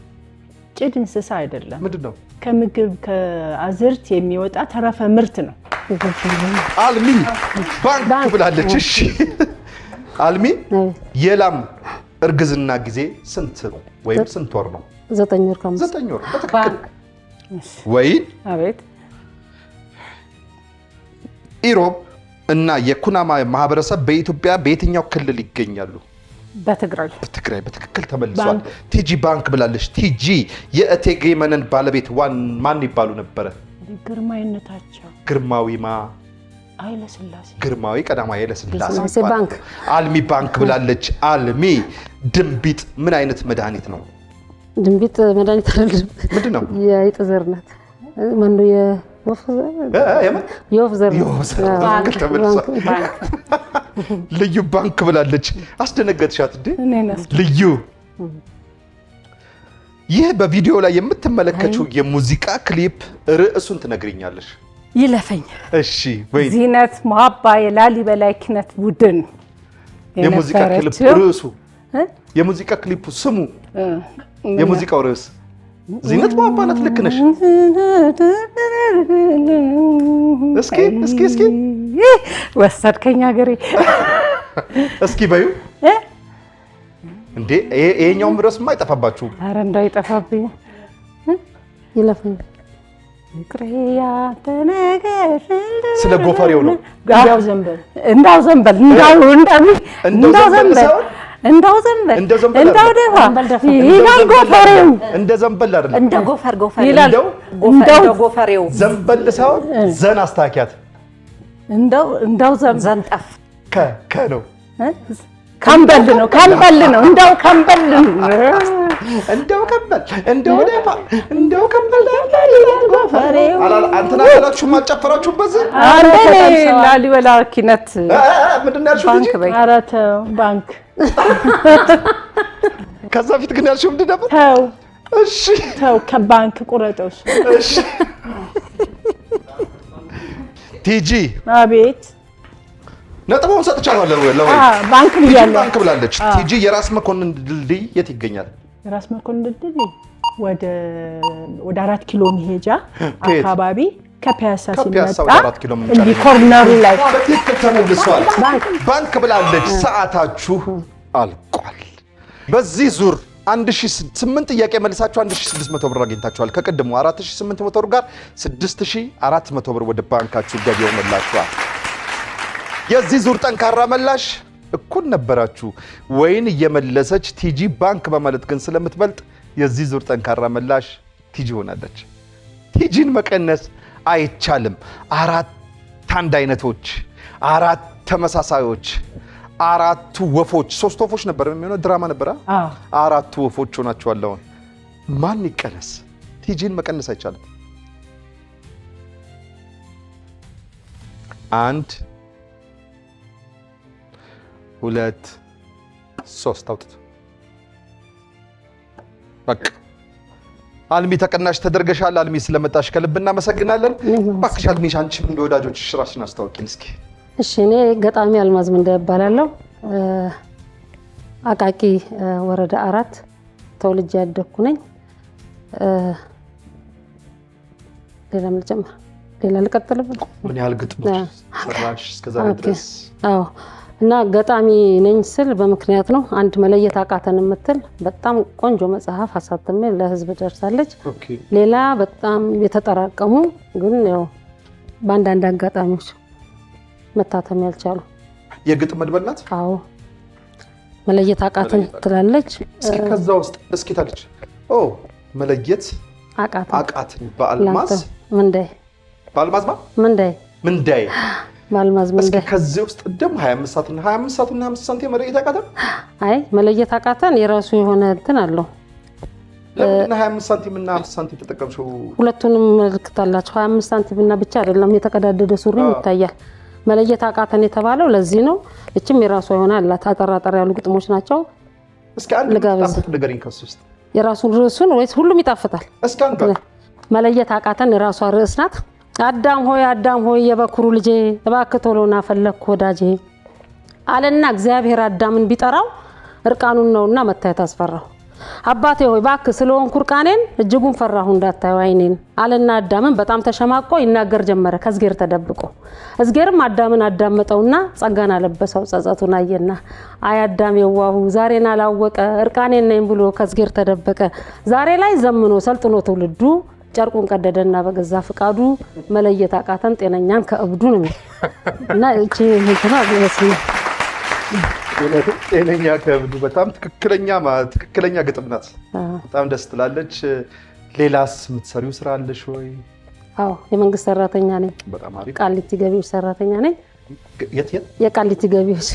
ጭድ እንስሳ አይደለም። ምንድን ነው? ከምግብ ከአዝርት የሚወጣ ተረፈ ምርት ነው። አልሚ ባንክ ብላለች። እሺ አልሚ፣ የላም እርግዝና ጊዜ ስንት ነው ወይም ስንት ወር ነው? 9 ወር ከ5 9 ወር። በትክክል ወይን። አቤት። ኢሮብ እና የኩናማ ማህበረሰብ በኢትዮጵያ በየትኛው ክልል ይገኛሉ? በትግራይ። በትክክል ተመልሷል። ቲጂ ባንክ ብላለች። ቲጂ የእቴጌ መነን ባለቤት ማን ይባሉ ነበረ? ግርማዊነታቸው ግርማዊማ ኃይለሥላሴ። ግርማዊ ቀዳማዊ ኃይለሥላሴ ባንክ። አልሚ ባንክ ብላለች። አልሚ፣ ድንቢጥ ምን አይነት መድኃኒት ነው? ድንቢጥ መድኃኒት አይደለም። ምንድን ነው? የአይጥ ዘር ናት። ማነው? የወፍ ዘር። ትክክል ተመልሷል። ልዩ ባንክ ብላለች። አስደነገጥሻት እንዴ? ልዩ። ይህ በቪዲዮ ላይ የምትመለከችው የሙዚቃ ክሊፕ ርዕሱን ትነግሪኛለሽ? ይለፈኝ። እሺ ወይ ዚነት መሀባ የላሊበላ ኪነት ቡድን የሙዚቃ ክሊፕ ርዕሱ፣ የሙዚቃ ክሊፑ ስሙ፣ የሙዚቃው ርዕስ ዚነት መሀባ ናት። ልክ ነሽ። እስኪ ወሰድከኝ ሀገሬ። እስኪ በዩ እንዴ! ይሄኛውም ርዕስማ አይጠፋባችሁም። ኧረ እንዳይጠፋብኝ። ይለፈኝ። ፍቅሬያ ተነገር ስለ ጎፈሬው ነው። እንዳው ዘንበል እንዳው ዘንበል እንዳው ዘንበል እንዳው ደፋ ይላል ጎፈሬው። እንደ ዘንበል አይደለም እንደ ጎፈር ይላል እንደ ጎፈሬው ዘንበል ሳይሆን ዘን አስተካኪያት። እንዳው ዘንጠፍ ከ ነው ከንበል ነው እንዳው ከንበል እንደው ከንበል እንደው ደፋ እንደው ከንበል ጎፈሬው አንተና ያላችሁ ማጨፈራችሁበት አንዴ ላሊበላ ኪነት ምንድን ነው ያልሽው? ባንክ በይ። ኧረ ተው ባንክ። ከዛ ፊት ግን ያልሽው ምንድን ነበር? ተው እሺ ተው ከባንክ ቁረጠው። እሺ ቲጂ አቤት ነጥቡን ሰጥቻለሁ። ባንክ ብያለሁ። ባንክ ብላለች ቲጂ። የራስ መኮንን ድልድይ የት ይገኛል? የራስ መኮንን ድልድይ ወደ 4 ኪሎ መሄጃ አካባቢ ከፒያሳ ሲመጣ እንዲህ ኮርነሩ ላይ በትክክል ተመልሷል። ባንክ ብላለች። ሰዓታችሁ አልቋል። በዚህ ዙር 1008 ጥያቄ መልሳችሁ 1600 ብር አግኝታችኋል። ከቀድሞ 4800 ብር ጋር 6400 ብር ወደ ባንካችሁ ገቢ ሆነላችኋል። የዚህ ዙር ጠንካራ መላሽ እኩል ነበራችሁ። ወይን እየመለሰች ቲጂ ባንክ በማለት ግን ስለምትበልጥ የዚህ ዙር ጠንካራ መላሽ ቲጂ ሆናለች። ቲጂን መቀነስ አይቻልም። 4 አንድ አይነቶች፣ 4 ተመሳሳዮች፣ 4 ወፎች፣ 3 ወፎች ነበር የሚሆነው ድራማ ነበር። 4 ወፎች ሆናችኋል። አሁን ማን ይቀነስ? ቲጂን መቀነስ አይቻልም። 1 2 3 አውጥቶ በቃ አልሚ ተቀናሽ ተደርገሻል። አልሚ ስለመጣሽ ከልብ እናመሰግናለን። እባክሽ አልሚ አንቺም እንደ ወዳጆችሽ ራስሽን አስተዋውቂን እስኪ። እሺ እኔ ገጣሚ አልማዝ ምንደ እባላለሁ። አቃቂ ወረዳ 4 ተወልጄ ያደግኩ ነኝ። ሌላ ልቀጥልብን? ምን ያህል ግጥሞች ሰራሽ እስከዛሬ ድረስ? አዎ እና ገጣሚ ነኝ ስል በምክንያት ነው። አንድ መለየት አቃተን የምትል በጣም ቆንጆ መጽሐፍ አሳትሜ ለህዝብ ደርሳለች። ሌላ በጣም የተጠራቀሙ ግን ያው በአንዳንድ አጋጣሚዎች መታተም ያልቻሉ የግጥም መድበል ናት። አዎ መለየት አቃተን ትላለች። እስኪ ከዛ ውስጥ እስኪ ታለች መለየት አቃተን በአልማዝ ምንዳይ በአልማዝ ምንዳይ ባልማዝ ምንደ ከዚህ ውስጥ ደም 25 ሰዓትና 25 ሳንቲም መለየት አቃተን። አይ መለየት አቃተን የራሱ የሆነ እንትን አለው። ለምን 25 ሳንቲም እና 50 ሳንቲም ተጠቀምሽው? ሁለቱንም ምልክት አላቸው። 25 ሳንቲም እና ብቻ አይደለም የተቀዳደደ ሱሪ ይታያል። መለየት አቃተን የተባለው ለዚህ ነው። እቺም የራሱ የሆነ አላት። አጠራጠር ያሉ ግጥሞች ናቸው። እስኪ አንድ ግጥም ንገሪኝ ከሱ ውስጥ የራሱን ርዕሱን ወይስ ሁሉም ይጣፍጣል? እስኪ አንድ መለየት አቃተን የራሷ ርዕስ ናት። አዳም ሆይ የበኩሩ ልጄ እባክህ ቶሎና ፈለግኩ ወዳጄ አለና እግዚአብሔር አዳምን ቢጠራው እርቃኑን ነውና መታየት አስፈራው። አባቴ ሆይ እባክህ ስለሆንኩ እርቃኔን እጅጉን ፈራሁ እንዳታዩ አይኔን አለና አዳምን በጣም ተሸማቆ ይናገር ጀመረ ከእግዚአብሔር ተደብቆ። እግዚአብሔርም አዳምን አዳመጠውና ጸጋን አለበሰው ጸጸቱን አየና አይ አዳም የዋሁ ዛሬን አላወቀ እርቃኔን ነኝ ብሎ ከእግዚአብሔር ተደበቀ። ዛሬ ላይ ዘምኖ ሰልጥኖ ትውልዱ ጨርቁን ቀደደና በገዛ ፍቃዱ መለየት አቃተን ጤነኛን ከእብዱ ነው እና እቺ እንትና በስመ ጤነኛ ከእብዱ በጣም ትክክለኛ ግጥም ናት። በጣም ደስ ትላለች። ሌላስ የምትሰሪው ስራ አለሽ ወይ? አዎ የመንግስት ሰራተኛ ነኝ። በጣም አሪፍ። ቃሊቲ ገቢዎች ሰራተኛ ነኝ። የት የቃሊቲ ገቢዎች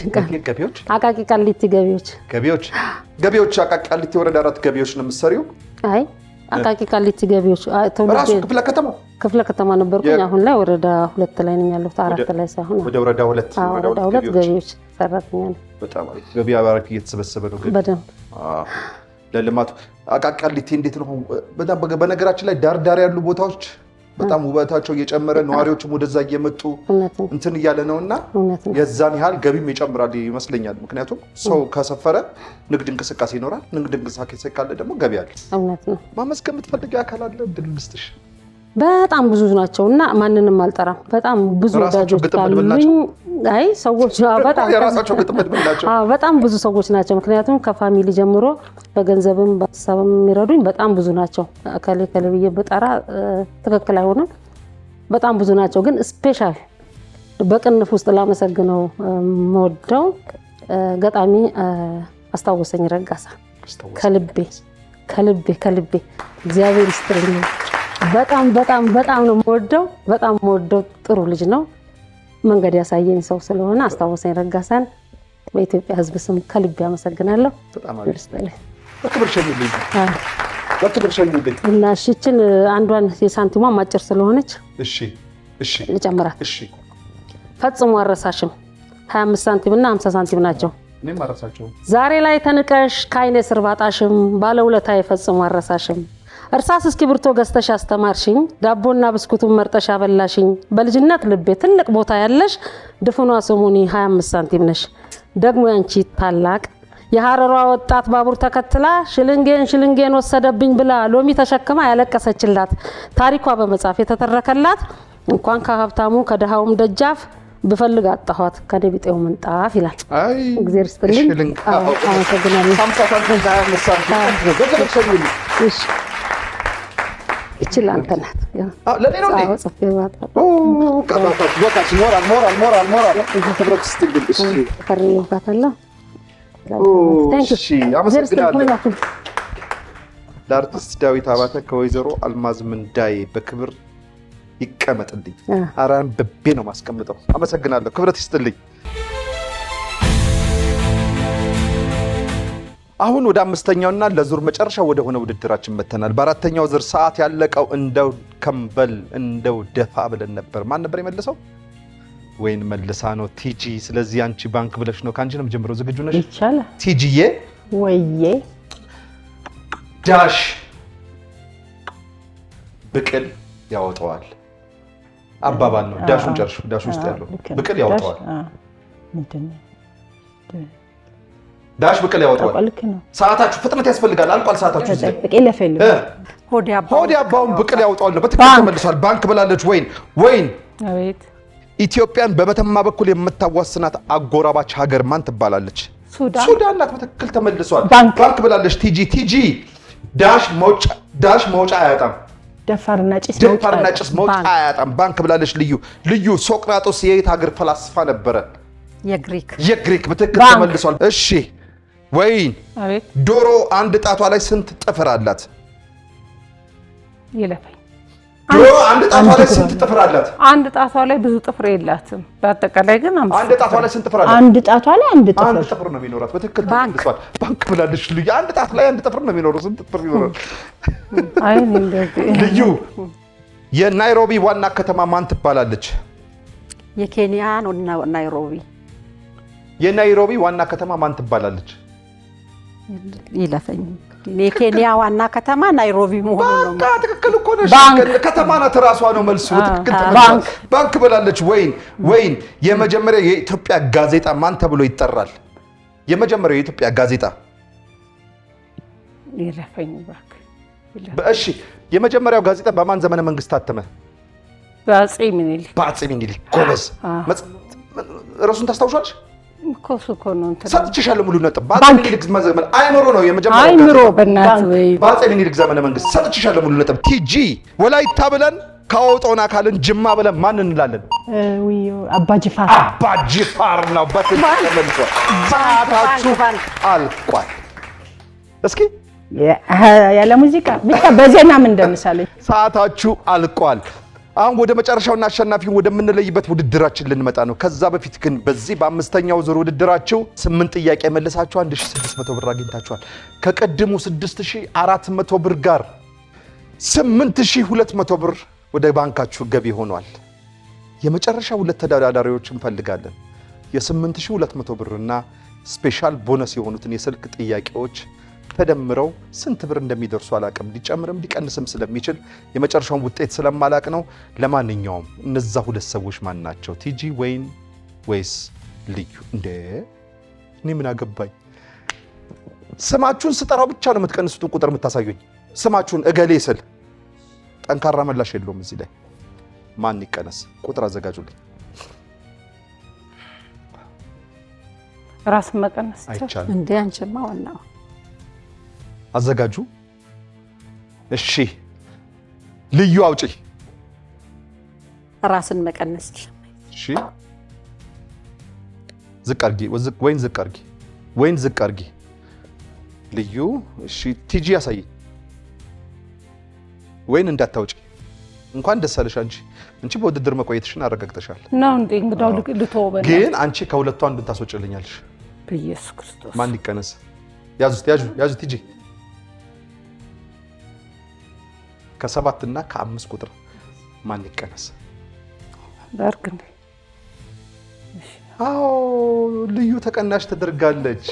አቃቂ ቃሊቲ ገቢዎች አቃቂ ቃሊቲ ወረዳ 4 ገቢዎች ነው የምትሰሪው? አይ አቃቂ ቃሊቲ ገቢዎች ራሱ ክፍለ ከተማ ነበርኩኝ። አሁን ላይ ወረዳ 2 ላይ ነኝ ያለሁት። 4 ላይ ሳይሆን ወደ ወረዳ 2 ገቢዎች ሰራተኛ ነኝ። በጣም አሪፍ። ገቢ አባራክ እየተሰበሰበ ነው በደንብ ለልማቱ። አቃቂ ቃሊቲ እንዴት ነው? በነገራችን ላይ ዳር ያሉ ቦታዎች በጣም ውበታቸው እየጨመረ ነዋሪዎችም ወደዛ እየመጡ እንትን እያለ ነውና የዛን ያህል ገቢም ይጨምራል ይመስለኛል። ምክንያቱም ሰው ከሰፈረ ንግድ እንቅስቃሴ ይኖራል። ንግድ እንቅስቃሴ ካለ ደግሞ ገቢ አለ። እውነት ነው። ማመስገን የምትፈልጊው አካል አለ? ድል ልስጥሽ። በጣም ብዙ ናቸውና ማንንም አልጠራም። በጣም ብዙ ወዳጆች አሉኝ። አይ ሰዎች በጣም ብዙ ሰዎች ናቸው። ምክንያቱም ከፋሚሊ ጀምሮ በገንዘብም በሀሳብም የሚረዱኝ በጣም ብዙ ናቸው። ከሌ ብዬ ብጠራ ትክክል አይሆንም። በጣም ብዙ ናቸው። ግን ስፔሻል በቅንፍ ውስጥ ላመሰግነው የምወደው ገጣሚ አስታወሰኝ ረጋሳ ከልቤ እግዚአብሔር ይስጥልኝ። በጣም ነው የምወደው። ጥሩ ልጅ ነው። መንገድ ያሳየኝ ሰው ስለሆነ አስታወሰኝ ረጋሳን በኢትዮጵያ ሕዝብ ስም ከልቤ አመሰግናለሁ። በክብር ሸኙልኝ እና እሺችን አንዷን የሳንቲሟ ማጭር ስለሆነች ልጨምራት። ፈጽሞ አረሳሽም 25 ሳንቲም እና 50 ሳንቲም ናቸው። ዛሬ ላይ ተንቀሽ ከዓይኔ ስር ባጣሽም ባለውለታዬ ፈጽሞ አረሳሽም። እርሳስ እስክሪብቶ ገዝተሽ አስተማርሽኝ፣ ዳቦና ብስኩቱን መርጠሽ አበላሽኝ። በልጅነት ልቤ ትልቅ ቦታ ያለሽ ድፍኗ ስሙኒ 25 ሳንቲም ነሽ። ደግሞ ያንቺ ታላቅ የሐረሯ ወጣት ባቡር ተከትላ ሽልንጌን ወሰደብኝ ብላ ሎሚ ተሸክማ ያለቀሰችላት ታሪኳ በመጻፍ የተተረከላት እንኳን ከሀብታሙ ከደሃውም ደጃፍ ብፈልግ አጣኋት ከደቢጤው ምንጣፍ ይላል። እግዚአብሔር ይስጥልኝ። አመሰግናለሁ። ይችላል አንተ ናት። ለኔ ነው እንዴ? ሞራል ፈርሚባታለሁ። ለአርቲስት ዳዊት አባተ ከወይዘሮ አልማዝ ምንዳዬ በክብር ይቀመጥልኝ። አራን በቤ ነው ማስቀምጠው። አመሰግናለሁ። ክብረት ይስጥልኝ። አሁን ወደ አምስተኛውና ለዙር መጨረሻ ወደ ሆነ ውድድራችን መተናል። በአራተኛው ዙር ሰዓት ያለቀው እንደው ከንበል እንደው ደፋ ብለን ነበር። ማን ነበር የመለሰው? ወይን መልሳ ነው ቲጂ። ስለዚህ አንቺ ባንክ ብለሽ ነው። ካንቺ ነው ጀምሮ። ዝግጁ ነሽ? ይቻላል። ቲጂዬ ወይዬ ዳሽ ብቅል ያወጣዋል። አባባል ነው። ዳሹን ጨርሹ። ዳሹ ውስጥ ያለው ብቅል ያወጣዋል። ዳሽ ብቅል ያወጣዋል። ሰዓታችሁ ፍጥነት ያስፈልጋል። አልቋል ሰዓታችሁ። ሆዲ አባውን ብቅል ያወጣዋል ነው። በትክክል ተመልሷል። ባንክ ብላለች። ወይን አቤት። ኢትዮጵያን በመተማ በኩል የምታዋስናት አጎራባች ሀገር ማን ትባላለች? ሱዳን ናት። በትክክል ተመልሷል። ባንክ ብላለች። ቲጂ ዳሽ መውጫ አያጣም። ደፋርና ጭስ መውጫ አያጣም። ባንክ ብላለች። ልዩ ሶቅራጦስ የየት ሀገር ፈላስፋ ነበረ? የግሪክ። በትክክል ተመልሷል። እሺ ወይን ዶሮ አንድ ጣቷ ላይ ስንት ጥፍር አላት? ይለፈኝ። ዶሮ አንድ ጣቷ ላይ ስንት ጥፍር አላት? አንድ ጣቷ ላይ ብዙ ጥፍር የላትም። በአጠቃላይ ግን አንድ ጣቷ ላይ ስንት ጥፍር አላት? አንድ ጣቷ ላይ አንድ ጥፍር ነው የሚኖራት። በትክክል ተመልሷል። ባንክ ብላለች። ልዩ አንድ ጣት ላይ አንድ ጥፍር ነው የሚኖረው። ስንት ጥፍር ይኖራል? ልዩ የናይሮቢ ዋና ከተማ ማን ትባላለች? የኬንያ ናይሮቢ። የናይሮቢ ዋና ከተማ ማን ትባላለች? ይለፈኝ። የኬንያ ዋና ከተማ ናይሮቢ መሆኑ ነው። በቃ ትክክል እኮ ነሽ። ከተማ ናት ራሷ ነው መልሱ። ትክክል ባንክ ብላለች። ወይን የመጀመሪያ የኢትዮጵያ ጋዜጣ ማን ተብሎ ይጠራል? የመጀመሪያው የኢትዮጵያ ጋዜጣ ይለፈኝ። እሺ የመጀመሪያው ጋዜጣ በማን ዘመነ መንግስት ታተመ? በአፄ ምኒልክ። ጎበዝ። ርዕሱን ታስታውሻለሽ? እኮ ነው እንትን ሰጥቼሻለሁ ሙሉ ነጥብ። በአፄ ምኒልክ ዘመነ አይምሮ ነው የመጀመሪያው። አይምሮ በእናትህ ወይ በአፄ ምኒልክ ዘመነ መንግስት ሰጥቼሻለሁ ሙሉ ነጥብ። ቲጂ ወላይታ ብለን ካወጣውን አካልን ጅማ ብለን ማን እንላለን? አባጅፋር ነው። በትክክል ተመልሷል። ሰዓታችሁ አልቋል። እስኪ ያለ ሙዚቃ ብቻ በዜና ምን እንደምሳለኝ ሰዓታችሁ አልቋል። አሁን ወደ መጨረሻውና አሸናፊውን ወደምንለይበት ውድድራችን ልንመጣ ነው። ከዛ በፊት ግን በዚህ በአምስተኛው ዙር ውድድራችሁ 8 ጥያቄ መልሳችሁ 1600 ብር አግኝታችኋል። ከቀድሙ 6400 ብር ጋር 8200 ብር ወደ ባንካችሁ ገቢ ሆኗል። የመጨረሻ ሁለት ተወዳዳሪዎች እንፈልጋለን። የ8200 ብርና ስፔሻል ቦነስ የሆኑትን የስልክ ጥያቄዎች ተደምረው ስንት ብር እንደሚደርሱ አላቅም። ሊጨምርም ሊቀንስም ስለሚችል የመጨረሻውን ውጤት ስለማላቅ ነው። ለማንኛውም እነዛ ሁለት ሰዎች ማን ናቸው? ቲጂ ወይስ ልዩ? እንዴ እኔ ምን አገባኝ? ስማችሁን ስጠራው ብቻ ነው የምትቀንሱትን ቁጥር የምታሳዩኝ። ስማችሁን እገሌ ስል ጠንካራ መላሽ የለውም እዚህ ላይ። ማን ይቀነስ? ቁጥር አዘጋጁልኝ። ራስን መቀነስ አይቻልም እንዴ? አንቺማ ዋናው አዘጋጁ። እሺ ልዩ አውጪ። ራስን መቀነስ። እሺ ዝቅ አድርጊ፣ ወይን ዝቅ አድርጊ፣ ወይን ዝቅ አድርጊ። ልዩ እሺ ቲጂ ያሳይ። ወይን እንዳታውጪ። እንኳን ደስ አለሽ አንቺ በውድድር መቆየትሽን አረጋግጠሻል ነው እንዴ? እንግዳው ልትወበና ግን አንቺ ከሁለቱ አንዱን ታስወጪልኛለሽ። በኢየሱስ ክርስቶስ ማን ይቀነስ? ያዙት ቲጂ። ከ7 እና ከ5 ቁጥር ማን ይቀነስ? ዳርክ እንዴ? አዎ ልዩ ተቀናሽ ተደርጋለች።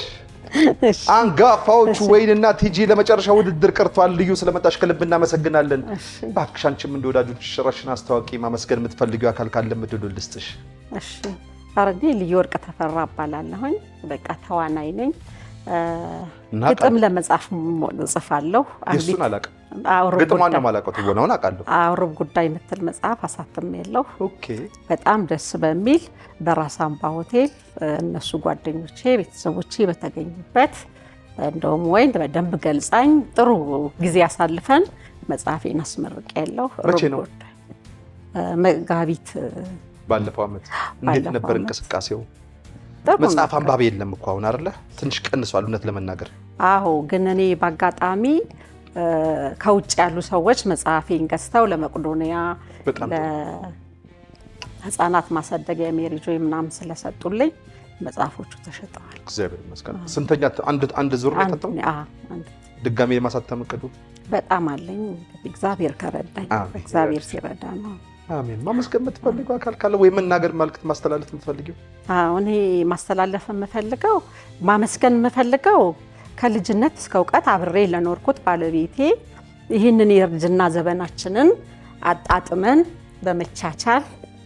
አንጋፋዎቹ ወይንና ቲጂ ለመጨረሻ ውድድር ቀርቷል። ልዩ ስለመጣሽ ከልብ እናመሰግናለን። እባክሽ አንቺም እንደ ወዳጆችሽ ራስሽን አስተዋቂ። ማመስገን የምትፈልጊው አካል ካለ እድሉን ልስጥሽ። እሺ አረዲ ልዩ ወርቅ ተፈራ እባላለሁኝ። በቃ ተዋናይ ነኝ። ግጥም ለመጻፍ ጽፋለሁ። እሱን አላውቅም። ግጥሟን ነው የማላውቀው። ትወናውን አውቃለሁ። ሩብ ጉዳይ የምትል መጽሐፍ አሳትሜያለሁ። ኦኬ በጣም ደስ በሚል በራስ አምባ ሆቴል እነሱ ጓደኞቼ ቤተሰቦቼ በተገኙበት እንደውም ወይን በደንብ ገልጻኝ ጥሩ ጊዜ አሳልፈን መጽሐፌን አስመርቄያለሁ። መቼ ነው? መጋቢት ባለፈው ዓመት። እንዴት ነበር እንቅስቃሴው? መጽሐፍ አንባቢ የለም እኮ አሁን አይደለ? ትንሽ ቀንሷል እውነት ለመናገር። አዎ ግን እኔ በአጋጣሚ ከውጭ ያሉ ሰዎች መጽሐፌን ገዝተው ለመቄዶንያ ለህፃናት ማሳደጊያ ሜሪ ጆይ ምናምን ስለሰጡልኝ መጽሐፎቹ ተሸጠዋል። እግዚአብሔር ይመስገን። ስንተኛ አንድ ዙር ላይ ተጠው? ድጋሜ የማሳተም እቅዱ በጣም አለኝ። እግዚአብሔር ከረዳኝ፣ እግዚአብሔር ሲረዳ ነው። አሜን። ማመስገን የምትፈልጊው አካል ካለ ወይ መናገር መልእክት ማስተላለፍ የምትፈልጊው? እኔ ማስተላለፍ የምፈልገው ማመስገን የምፈልገው ከልጅነት እስከ እውቀት አብሬ ለኖርኩት ባለቤቴ ይህንን የእርጅና ዘመናችንን አጣጥመን በመቻቻል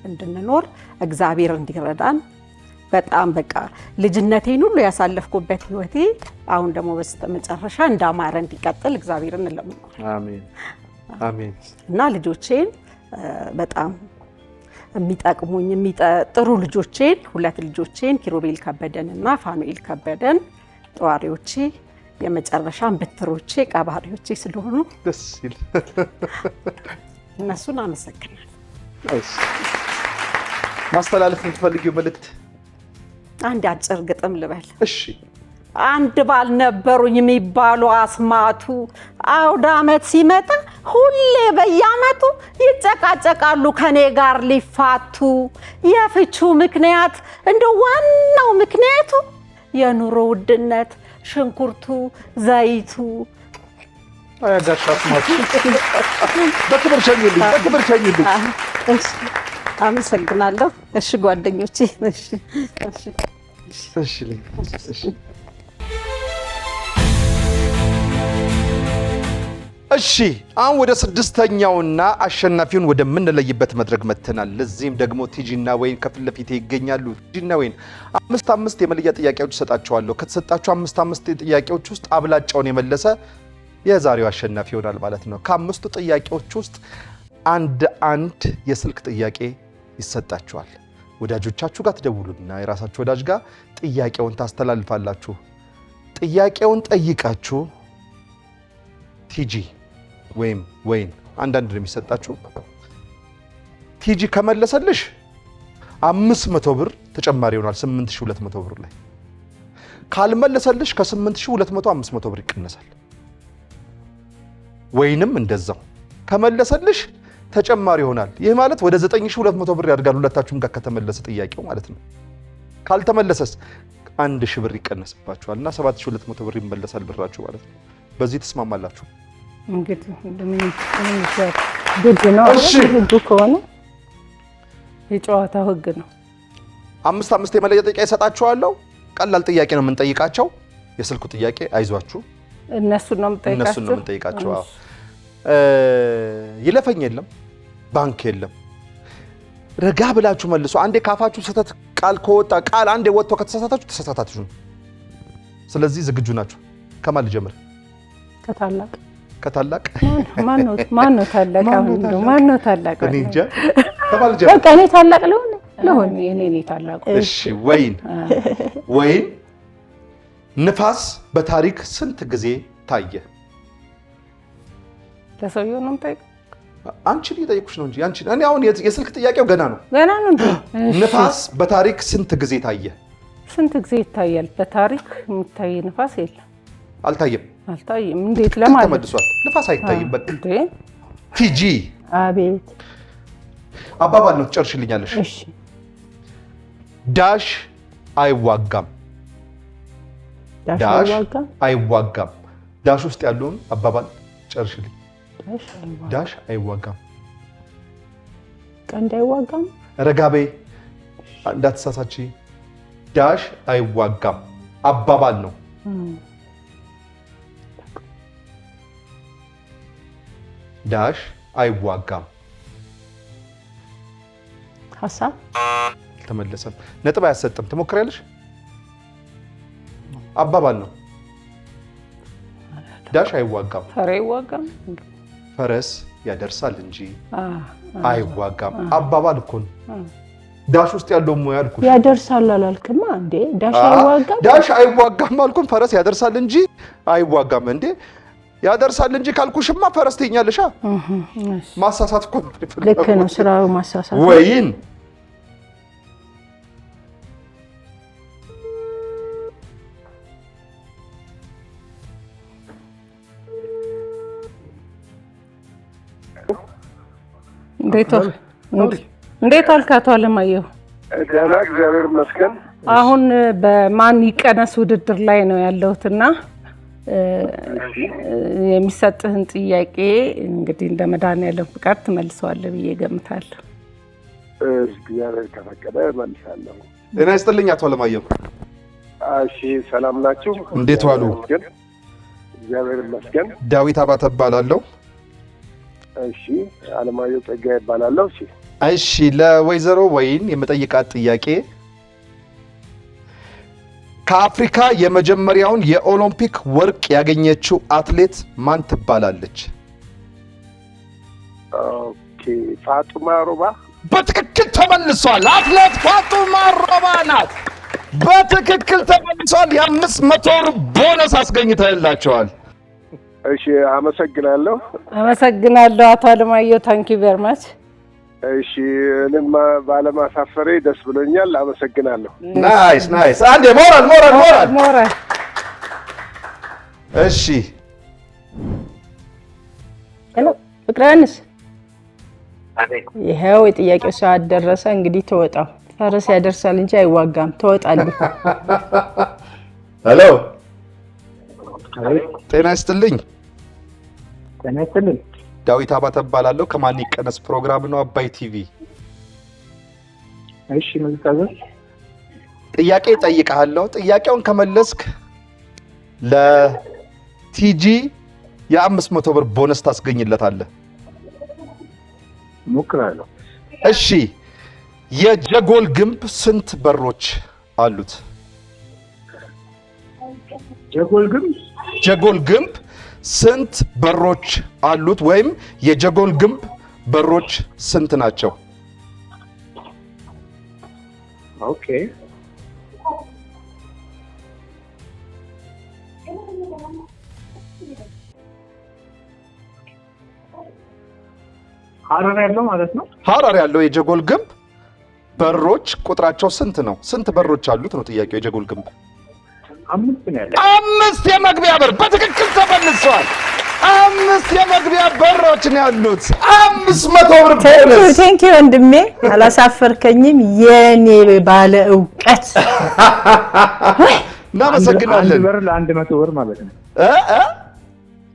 እንድንኖር እግዚአብሔር እንዲረዳን በጣም በቃ ልጅነቴን ሁሉ ያሳለፍኩበት ህይወቴ አሁን ደግሞ በስተመጨረሻ እንዳማረ እንዲቀጥል እግዚአብሔርን እንለምናለን። አሜን አሜን። እና ልጆቼን በጣም የሚጠቅሙኝ ጥሩ ልጆቼን 2 ልጆቼን ኪሩቤል ከበደን እና ፋኑኤል ከበደን ጧሪዎቼ የመጨረሻን ብትሮቼ ቀባሪዎቼ ስለሆኑ ደስ ይል። እነሱን አመሰግናለሁ። ማስተላለፍ የምትፈልጊው መልእክት? አንድ አጭር ግጥም ልበል። እሺ። አንድ ባል ነበሩኝ የሚባሉ አስማቱ አውደ ዓመት ሲመጣ ሁሌ በየዓመቱ ይጨቃጨቃሉ ከኔ ጋር ሊፋቱ። የፍቹ ምክንያት እንደ ዋናው ምክንያቱ የኑሮ ውድነት፣ ሽንኩርቱ፣ ዘይቱ። አያጋሽ አስማቱ በክብር ሸኙልኝ፣ በክብር ሸኙልኝ። አመሰግናለሁ። እሺ ጓደኞቼ። እሺ እሺ አሁን ወደ 6ኛውና አሸናፊውን ወደምንለይበት መድረክ መተናል። ለዚህም ደግሞ ቲጂና ወይን ከፊት ለፊቴ ይገኛሉ። ቲጂና ወይን 5 የመለያ ጥያቄዎች ሰጣቸዋለሁ። ከተሰጣቸው 5 ጥያቄዎች ውስጥ አብላጫውን የመለሰ የዛሬው አሸናፊ ይሆናል ማለት ነው። ከ5ቱ ጥያቄዎች ውስጥ አንድ የስልክ ጥያቄ ይሰጣችኋል። ወዳጆቻችሁ ጋር ትደውሉና የራሳችሁ ወዳጅ ጋር ጥያቄውን ታስተላልፋላችሁ። ጥያቄውን ጠይቃችሁ ቲጂ ወይም ወይን አንዳንድ ነው የሚሰጣችሁ። ቲጂ ከመለሰልሽ 500 ብር ተጨማሪ ይሆናል 8200 ብር ላይ። ካልመለሰልሽ ከ8200 500 ብር ይቀነሳል። ወይንም እንደዛው ከመለሰልሽ ተጨማሪ ይሆናል። ይህ ማለት ወደ 9200 ብር ያድጋል ሁለታችሁም ጋር ከተመለሰ ጥያቄው ማለት ነው። ካልተመለሰስ 1000 ብር ይቀነስባችኋልና 7200 ብር ይመለሳል ብራችሁ ማለት ነው። በዚህ ተስማማላችሁ? እንግዲህ ግድ ነው። ህጉ ከሆነ የጨዋታው ህግ ነው። 5 የመለያ ጥያቄ ይሰጣችኋለሁ። ቀላል ጥያቄ ነው የምንጠይቃቸው። የስልኩ ጥያቄ አይዟችሁ እነሱን ነው የምንጠይቃቸው። ይለፈኝ የለም፣ ባንክ የለም። ረጋ ብላችሁ መልሱ። አንዴ ካፋችሁ ስህተት ቃል ከወጣ ቃል አንዴ ወጥቶ ከተሳሳታችሁ ተሳሳታችሁ ነው። ስለዚህ ዝግጁ ናችሁ? ከማን ልጀምር? ከታላቅ ማን ነው ታላቅ? ማን ነው ታላቅ? እኔ እንጃ ተባል ጀምር። በቃ እኔ ታላቅ ለሆነ እኔ ታላቅ። እሺ ወይን ንፋስ በታሪክ ስንት ጊዜ ታየ? ለሰውየው ነው የምጠይቀው? አንቺን እየጠየኩሽ ነው እንጂ አንቺን። እኔ አሁን የስልክ ጥያቄው ገና ነው እንዴ? ንፋስ በታሪክ ስንት ጊዜ ታየ? ስንት ጊዜ ይታያል? በታሪክ የሚታይ ንፋስ የለም። አልታየም። እንዴት ለማለት ተመልሷል። ንፋስ አይታይም። በቃ እንዴ ቲጂ አቤት አባባል ነው ትጨርሽልኛለሽ። እሺ ዳሽ አይዋጋም። ዳሽ አይዋጋም። ዳሽ ውስጥ ያለውን አባባል ጨርሽልኝ። ዳሽ አይዋጋም። ቀንድ አይዋጋም። ረጋቤ እንዳትሳሳቺ። ዳሽ አይዋጋም አባባል ነው። ዳሽ አይዋጋም። ሀሳብ አልተመለሰም። ነጥብ አያሰጥም። ትሞክሪያለሽ? አባባል ነው። ዳሽ አይዋጋም። ፈረ አይዋጋም። ፈረስ ያደርሳል እንጂ አይዋጋም። አባባል እኮ ነው። ዳሽ ውስጥ ያለው ሙያ አልኩሽ። ያደርሳል አላልክማ እንዴ? ዳሽ አይዋጋም። ዳሽ አይዋጋም አልኩኝ። ፈረስ ያደርሳል እንጂ አይዋጋም። እንዴ ያደርሳል እንጂ ካልኩሽማ ፈረስ ትይኛለሽ። ማሳሳት እኮ ልክ ነው። ስራው ማሳሳት። ወይን እንዴት ዋልክ አቶ አለማየሁ? ደህና እግዚአብሔር ይመስገን። አሁን በማን ይቀነስ ውድድር ላይ ነው ያለሁትና የሚሰጥህን ጥያቄ እንግዲህ እንደ መድኃኒዓለም ፍቃድ ትመልሰዋለህ ብዬ እገምታለሁ። እግዚአብሔር ከፈቀደ እመልሳለሁ። ጤና ይስጥልኝ አቶ አለማየሁ። እሺ ሰላም ናችሁ? እንዴት ዋሉ? እግዚአብሔር ይመስገን። ዳዊት አባተ እባላለሁ። እሺ አለማየሁ ጸጋዬ እባላለሁ። እሺ ለወይዘሮ ወይን የመጠይቃት ጥያቄ ከአፍሪካ የመጀመሪያውን የኦሎምፒክ ወርቅ ያገኘችው አትሌት ማን ትባላለች? ኦኬ ፋጡማ ሮባ። በትክክል ተመልሷል። አትሌት ፋጡማ ሮባ ናት። በትክክል ተመልሷል። የ500 ብር ቦነስ አስገኝተላቸዋል። እሺ አመሰግናለሁ አቶ አለማየሁ። ታንኪ ቬሪ ማች። እሺ እኔም ባለማሳፈሬ ደስ ብሎኛል። አመሰግናለሁ። ናይስ። አንዴ ሞራል። እሺ ሄሎ ፍቅራንስ፣ ይሄው የጥያቄው ሰዓት ደረሰ። እንግዲህ ተወጣው። ፈረስ ያደርሳል እንጂ አይዋጋም። ተወጣልኝ። ሄሎ ጤና ይስጥልኝ። ዳዊት አባተ እባላለሁ። ከማን ይቀነስ ፕሮግራም ነው አባይ ቲቪ። እሺ መልካም። ጥያቄ ጠይቀሃለሁ። ጥያቄውን ከመለስክ ለቲጂ የ500 ብር ቦነስ ታስገኝለታለህ። ሞክራለሁ። እሺ የጀጎል ግንብ ስንት በሮች አሉት? ጀጎል ግንብ ስንት በሮች አሉት? ወይም የጀጎል ግንብ በሮች ስንት ናቸው? ኦኬ ሐረር ያለው ማለት ነው። ሐረር ያለው የጀጎል ግንብ በሮች ቁጥራቸው ስንት ነው? ስንት በሮች አሉት ነው ጥያቄው። የጀጎል ግንብ 5 ነው ያለው። 5 የመግቢያ በር በትክክል ተመልሷል። 5 የመግቢያ በሮች ነው ያሉት። 500 ብር ቦነስ። ቴንክ ዩ ወንድሜ፣ አላሳፈርከኝም። የኔ ባለ እውቀት እናመሰግናለን። አንድ በር ለ100 ብር ማለት ነው።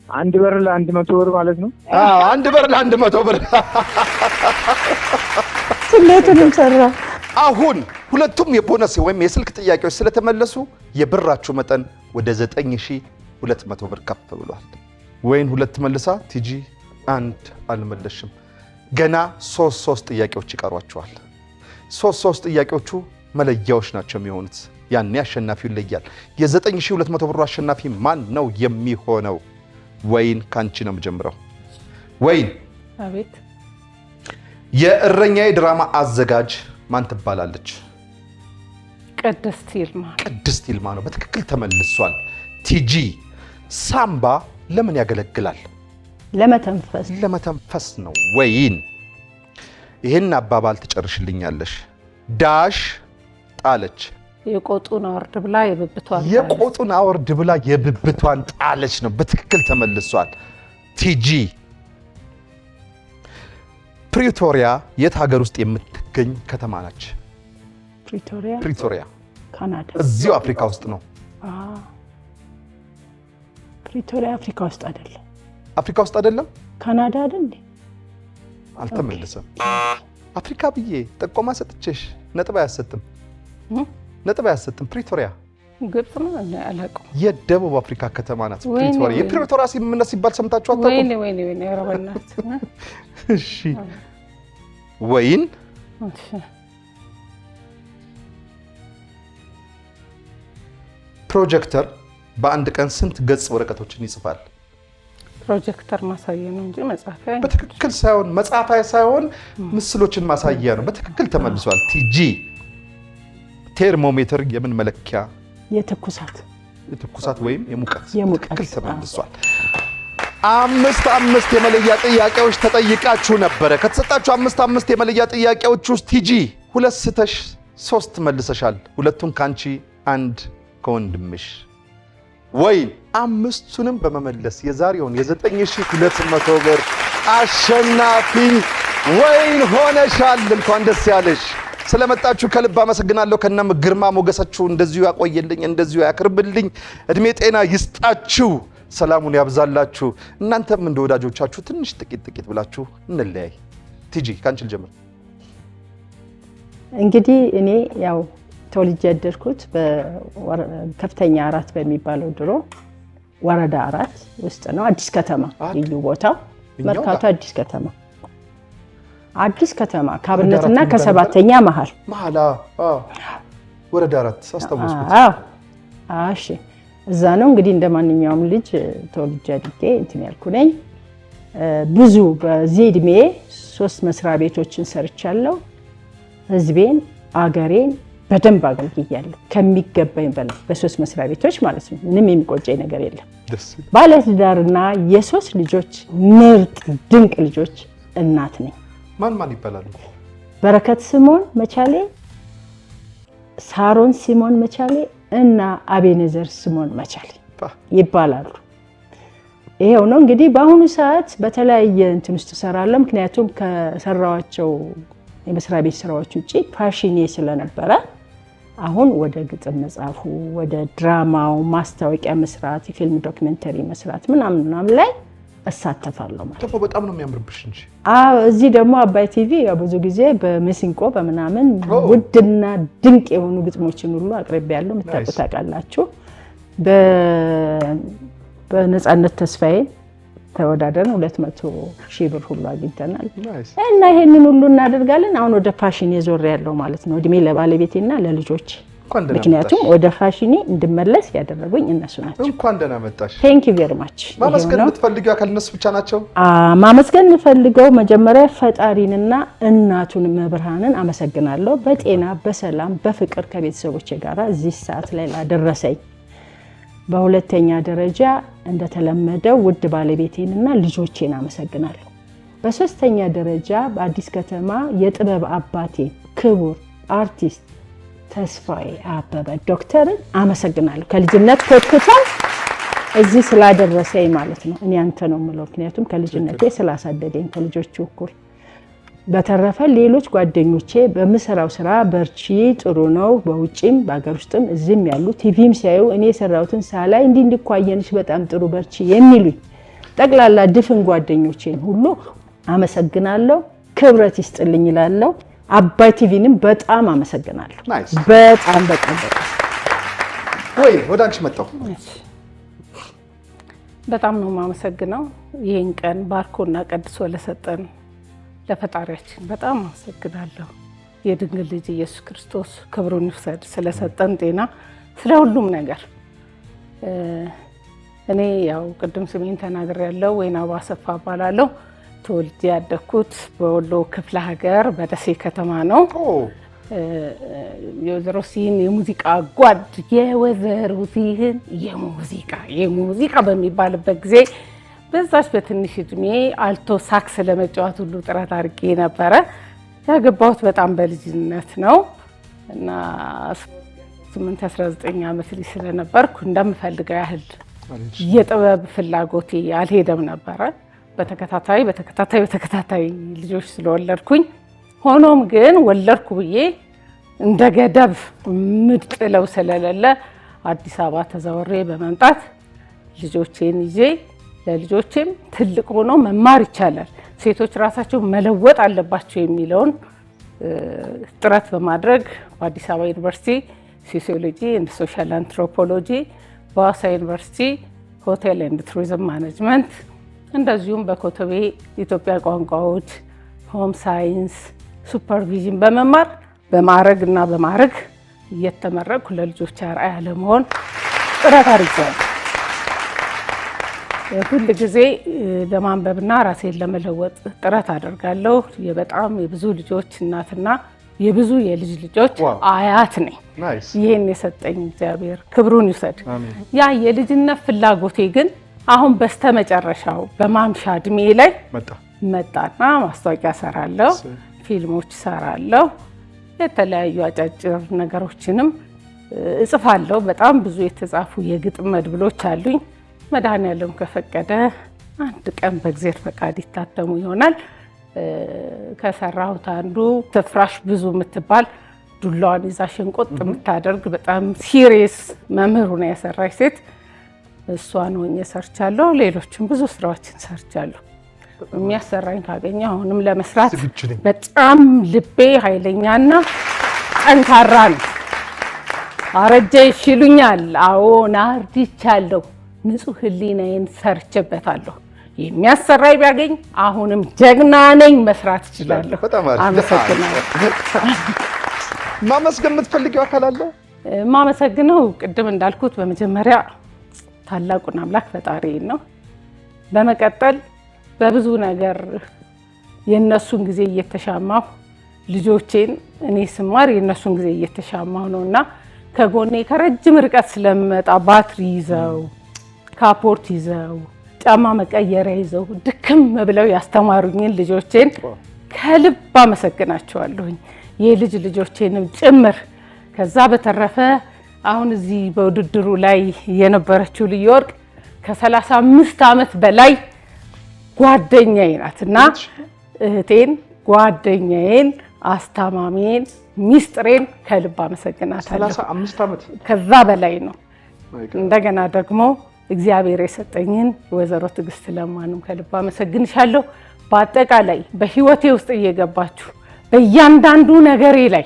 አንድ በር ለ100 ብር ማለት ነው። አንድ በር ለ100 ብር ስሌቱንም ሰራ። አሁን ሁለቱም የቦነስ ወይም የስልክ ጥያቄዎች ስለተመለሱ የብራችሁ መጠን ወደ 9200 ብር ከፍ ብሏል። ወይን 2 መልሳ፣ ቲጂ 1 አልመለሽም። ገና 3 ጥያቄዎች ይቀሯቸዋል። 3 ጥያቄዎቹ መለያዎች ናቸው የሚሆኑት። ያኔ አሸናፊው ይለያል። የ9200 ብሩ አሸናፊ ማን ነው የሚሆነው? ወይን ካንቺ ነው የምጀምረው። ወይን አቤት። የእረኛዬ ድራማ አዘጋጅ ማን ትባላለች? ቅድስት ይልማ። ቅድስት ይልማ ነው በትክክል ተመልሷል። ቲጂ ሳምባ ለምን ያገለግላል? ለመተንፈስ። ለመተንፈስ ነው። ወይን ይህን አባባል ትጨርሽልኛለሽ። ዳሽ ጣለች። የቆጡን አወርድ ብላ የብብቷን የቆጡን አወርድ ብላ የብብቷን ጣለች ነው በትክክል ተመልሷል። ቲጂ ፕሪቶሪያ የት ሀገር ውስጥ የምትገኝ ከተማ ነች? ፕሪቶሪያ ካናዳ። እዚሁ አፍሪካ ውስጥ ነው። ፕሪቶሪያ አፍሪካ ውስጥ አይደለም። አፍሪካ ውስጥ አይደለም? ካናዳ አይደል እንዴ? አልተመለሰም። አፍሪካ ብዬ ጠቆማ ሰጥቼሽ ነጥብ አያሰጥም። ነጥብ አያሰጥም። ፕሪቶሪያ ግብጽ ነው አላውቅም። የደቡብ አፍሪካ ከተማ ናት ፕሪቶሪያ። የፕሪቶሪያ ስምምነት ሲባል ሰምታችሁ አታውቁም? ወይኔ ረበናት። እሺ ወይን ፕሮጀክተር በአንድ ቀን ስንት ገጽ ወረቀቶችን ይጽፋል? ፕሮጀክተር ማሳያ ነው እንጂ መጻፊያ በትክክል ሳይሆን መጻፊያ ሳይሆን ምስሎችን ማሳያ ነው። በትክክል ተመልሷል። ቲጂ ቴርሞሜትር የምን መለኪያ? የትኩሳት ወይም የሙቀት። ትክክል ተመልሷል። 5 የመለያ ጥያቄዎች ተጠይቃችሁ ነበረ። ከተሰጣችሁ 5 የመለያ ጥያቄዎች ውስጥ ቲጂ 2 ስተሽ 3 መልሰሻል። 2ቱን ካንቺ 1 ከወንድምሽ። ወይን 5ቱንም በመመለስ የዛሬውን የ9200 ብር አሸናፊ ወይን ሆነሻል። እንኳን ደስ ያለሽ። ስለመጣችሁ ከልብ አመሰግናለሁ። ከነም ግርማ ሞገሳችሁ እንደዚሁ ያቆየልኝ፣ እንደዚሁ ያክርብልኝ፣ እድሜ ጤና ይስጣችሁ፣ ሰላሙን ያብዛላችሁ። እናንተም እንደ ወዳጆቻችሁ ትንሽ ጥቂት ብላችሁ እንለያይ። ቲጂ ካንቺ ልጀምር። እንግዲህ እኔ ያው ተወልጄ ያደርኩት በከፍተኛ 4 በሚባለው ድሮ ወረዳ 4 ውስጥ ነው። አዲስ ከተማ ልዩ ቦታው መርካቶ አዲስ ከተማ ካብነትና ከሰባተኛ መሃል ወረዳ 4 አስታውስኩት። እሺ እዛ ነው እንግዲህ እንደማንኛውም ልጅ ተወልጄ አድጌ እንትን ያልኩ ነኝ። ብዙ በዚህ እድሜ 3 መስሪያ ቤቶችን ሰርቻለሁ። ህዝቤን አገሬን በደንብ አገልግያለሁ ከሚገባኝ በላይ በ3 መስሪያ ቤቶች ማለት ነው። ምንም የሚቆጨኝ ነገር የለም። ባለትዳርና የ3 ልጆች ምርጥ ድንቅ ልጆች እናት ነኝ። ማን ይባላሉ? በረከት ስምኦን መቻሌ፣ ሳሮን ሲሞን መቻሌ እና አቤኔዘር ስምኦን መቻሌ ይባላሉ። ይሄው ነው እንግዲህ በአሁኑ ሰዓት በተለያየ እንትን ውስጥ እሰራለሁ። ምክንያቱም ከሰራዋቸው የመስሪያ ቤት ስራዎች ውጪ ፓሽኔ ስለነበረ አሁን ወደ ግጥም መጻፉ፣ ወደ ድራማው፣ ማስታወቂያ መስራት፣ የፊልም ዶክመንተሪ መስራት ምናምን ላይ እሳተፋለሁ ማለት ነው። በጣም ነው የሚያምርብሽ እንጂ። እዚህ ደግሞ አባይ ቲቪ ብዙ ጊዜ በመሲንቆ በምናምን ውድና ድንቅ የሆኑ ግጥሞችን ሁሉ አቅርቤያለሁ። የምታውቁት ታውቃላችሁ። በነፃነት ተስፋዬ ተወዳደርን 200,000 ብር ሁሉ አግኝተናል። እና ይሄንን ሁሉ እናደርጋለን። አሁን ወደ ፋሽን የዞር ያለው ማለት ነው። እድሜ ለባለቤቴና ለልጆች። ምክንያቱም ወደ ፋሽኔ እንድመለስ ያደረጉኝ እነሱ ናቸው። እንኳን ደህና መጣሽ። ቴንክ ዩ ቬሪ ማች። ማመስገን የምትፈልጊው አካል እነሱ ብቻ ናቸው? ማመስገን የምፈልገው መጀመሪያ ፈጣሪንና እናቱን መብርሃንን አመሰግናለሁ። በጤና በሰላም በፍቅር ከቤተሰቦቼ ጋር እዚህ ሰዓት ላይ ላደረሰኝ። በሁለተኛ ደረጃ እንደተለመደው ውድ ባለቤቴንና ልጆቼን አመሰግናለሁ። በሶስተኛ ደረጃ በአዲስ ከተማ የጥበብ አባቴ ክቡር አርቲስት ተስፋዬ አበበ ዶክተርን አመሰግናለሁ። ከልጅነት ኮትኩተን እዚህ ስላደረሰኝ ማለት ነው። እኔ አንተ ነው የምለው፣ ምክንያቱም ከልጅነቴ ስላሳደገኝ ከልጆቹ እኩል። በተረፈ ሌሎች ጓደኞቼ በምሰራው ስራ በርቺ፣ ጥሩ ነው፣ በውጭም በአገር ውስጥም እዚህም ያሉ ቲቪም ሲያዩ እኔ የሰራሁትን ሳላይ እንዲኳየንሽ በጣም ጥሩ በርቺ የሚሉኝ ጠቅላላ ድፍን ጓደኞቼን ሁሉ አመሰግናለሁ። ክብረት ይስጥልኝ እላለሁ። አባይ ቲቪንም በጣም አመሰግናለሁ። በጣም ወይ ወደ አንቺ መጣሁ። በጣም ነው የማመሰግነው። ይህን ቀን ባርኮና ቀድሶ ለሰጠን ለፈጣሪያችን በጣም አመሰግናለሁ። የድንግል ልጅ ኢየሱስ ክርስቶስ ክብሩን ይውሰድ ስለሰጠን ጤና፣ ስለ ሁሉም ነገር እኔ ያው ቅድም ስሜን ተናግሬያለሁ። ወይናባ አሰፋ እባላለሁ። ተወልጄ ያደግኩት በወሎ ክፍለ ሀገር በደሴ ከተማ ነው። የወይዘሮ ሲሂን የሙዚቃ ጓድ የወይዘሮ ሲሂን የሙዚቃ በሚባልበት ጊዜ በዛች በትንሽ እድሜ አልቶ ሳክስ ለመጫወት ሁሉ ጥረት አድርጌ ነበረ። ያገባሁት በጣም በልጅነት ነው እና 19 ዓመት ልጅ ስለነበርኩ እንደምፈልገው ያህል የጥበብ ፍላጎቴ አልሄደም ነበረ። በተከታታይ ልጆች ስለወለድኩኝ ሆኖም ግን ወለድኩ ብዬ እንደ ገደብ ምጥለው ስለሌለ አዲስ አበባ ተዘወሬ በመምጣት ልጆቼን ይዤ ለልጆቼም ትልቅ ሆኖ መማር ይቻላል፣ ሴቶች ራሳቸው መለወጥ አለባቸው የሚለውን ጥረት በማድረግ በአዲስ አበባ ዩኒቨርሲቲ ሶሲዮሎጂ ኤንድ ሶሻል አንትሮፖሎጂ፣ በሐዋሳ ዩኒቨርሲቲ ሆቴል ኤንድ ቱሪዝም ማኔጅመንት፣ እንደዚሁም በኮተቤ ኢትዮጵያ ቋንቋዎች ሆም ሳይንስ ሱፐርቪዥን በመማር በማዕረግ እየተመረቅኩ ለልጆች አርአያ ለመሆን ጥረት አድርጌያለሁ። ሁል ጊዜ ለማንበብና ራሴን ለመለወጥ ጥረት አደርጋለሁ። በጣም የብዙ ልጆች እናትና የብዙ የልጅ ልጆች አያት ነኝ። ይሄን የሰጠኝ እግዚአብሔር ክብሩን ይውሰድ። ያ የልጅነት ፍላጎቴ ግን አሁን በስተመጨረሻው በማምሻ እድሜ ላይ መጣና ማስታወቂያ ሰራለሁ፣ ፊልሞች ሰራለሁ፣ የተለያዩ አጫጭር ነገሮችንም እጽፋለሁ። በጣም ብዙ የተጻፉ የግጥም መድብሎች አሉኝ። መድኃኔዓለም ከፈቀደ አንድ ቀን በእግዚአብሔር ፈቃድ ይታተሙ ይሆናል። ከሰራሁት አንዱ ትፍራሽ ብዙ የምትባል ዱላዋን ይዛ ሸንቆጥ የምታደርግ በጣም ሲሪየስ መምህር ሆና የሰራች ሴት እሷን ሆኜ ሰርቻለሁ። ሌሎችም ብዙ ስራዎችን ሰርቻለሁ። የሚያሰራኝ ካገኘ አሁንም ለመስራት በጣም ልቤ ኃይለኛና ጠንካራ ነው። አረጀሽ ይሉኛል። አዎ ናርዲቻለሁ። ንጹህ ህሊናዬን ሰርቼበታለሁ። የሚያሰራኝ ቢያገኝ አሁንም ጀግና ነኝ፣ መስራት እችላለሁ። አመሰግናለሁ። ማመስገን የምትፈልጊው አካል አለ? ማመሰግነው ቅድም እንዳልኩት በመጀመሪያ ታላቁን አምላክ ፈጣሪዬን ነው። በመቀጠል በብዙ ነገር የነሱን ጊዜ እየተሻማሁ ልጆቼን እኔ ስማር የነሱን ጊዜ እየተሻማሁ ነውና ከጎኔ ከረጅም ርቀት ስለመጣ ባትሪ ይዘው ካፖርት ይዘው ጫማ መቀየሪያ ይዘው ድክም ብለው ያስተማሩኝን ልጆቼን ከልብ አመሰግናቸዋለሁኝ፣ የልጅ ልጆቼንም ጭምር። ከዛ በተረፈ አሁን እዚህ በውድድሩ ላይ የነበረችው ልዩ ወርቅ ከ35 ዓመት በላይ ጓደኛዬ ናትና እህቴን፣ ጓደኛዬን፣ አስተማሚዬን፣ ሚስጥሬን ከልብ አመሰግናታለሁ። 35 ዓመት ከዛ በላይ ነው። እንደገና ደግሞ እግዚአብሔር የሰጠኝን ወይዘሮ ትዕግስት ለማንም ከልብ አመሰግንሻለሁ። በአጠቃላይ በህይወቴ ውስጥ እየገባችሁ በእያንዳንዱ ነገሬ ላይ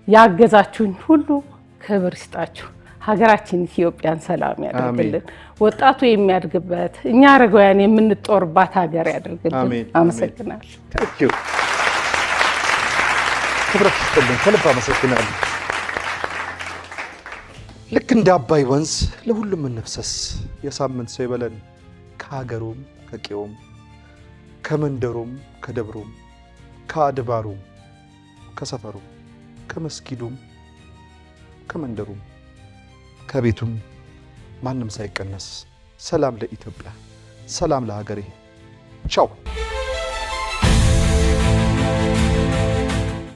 ያገዛችሁኝ ሁሉ ክብር ይስጣችሁ። ሀገራችን ኢትዮጵያን ሰላም ያደርግልን። ወጣቱ የሚያድግበት እኛ አረጋውያን የምንጦርባት ሀገር ያደርግልን። አመሰግናለሁ። ክብረት ይስጥልን። ከልብ አመሰግናለሁ። ልክ እንደ አባይ ወንዝ ለሁሉም እንፍሰስ፣ የሳምንት ሰው ይበለን። ከሀገሩም ከቄውም ከመንደሩም ከደብሩም ከአድባሩም ከሰፈሩም ከመስጊዱም ከመንደሩም ከቤቱም ማንም ሳይቀነስ ሰላም ለኢትዮጵያ፣ ሰላም ለሀገሬ። ቻው።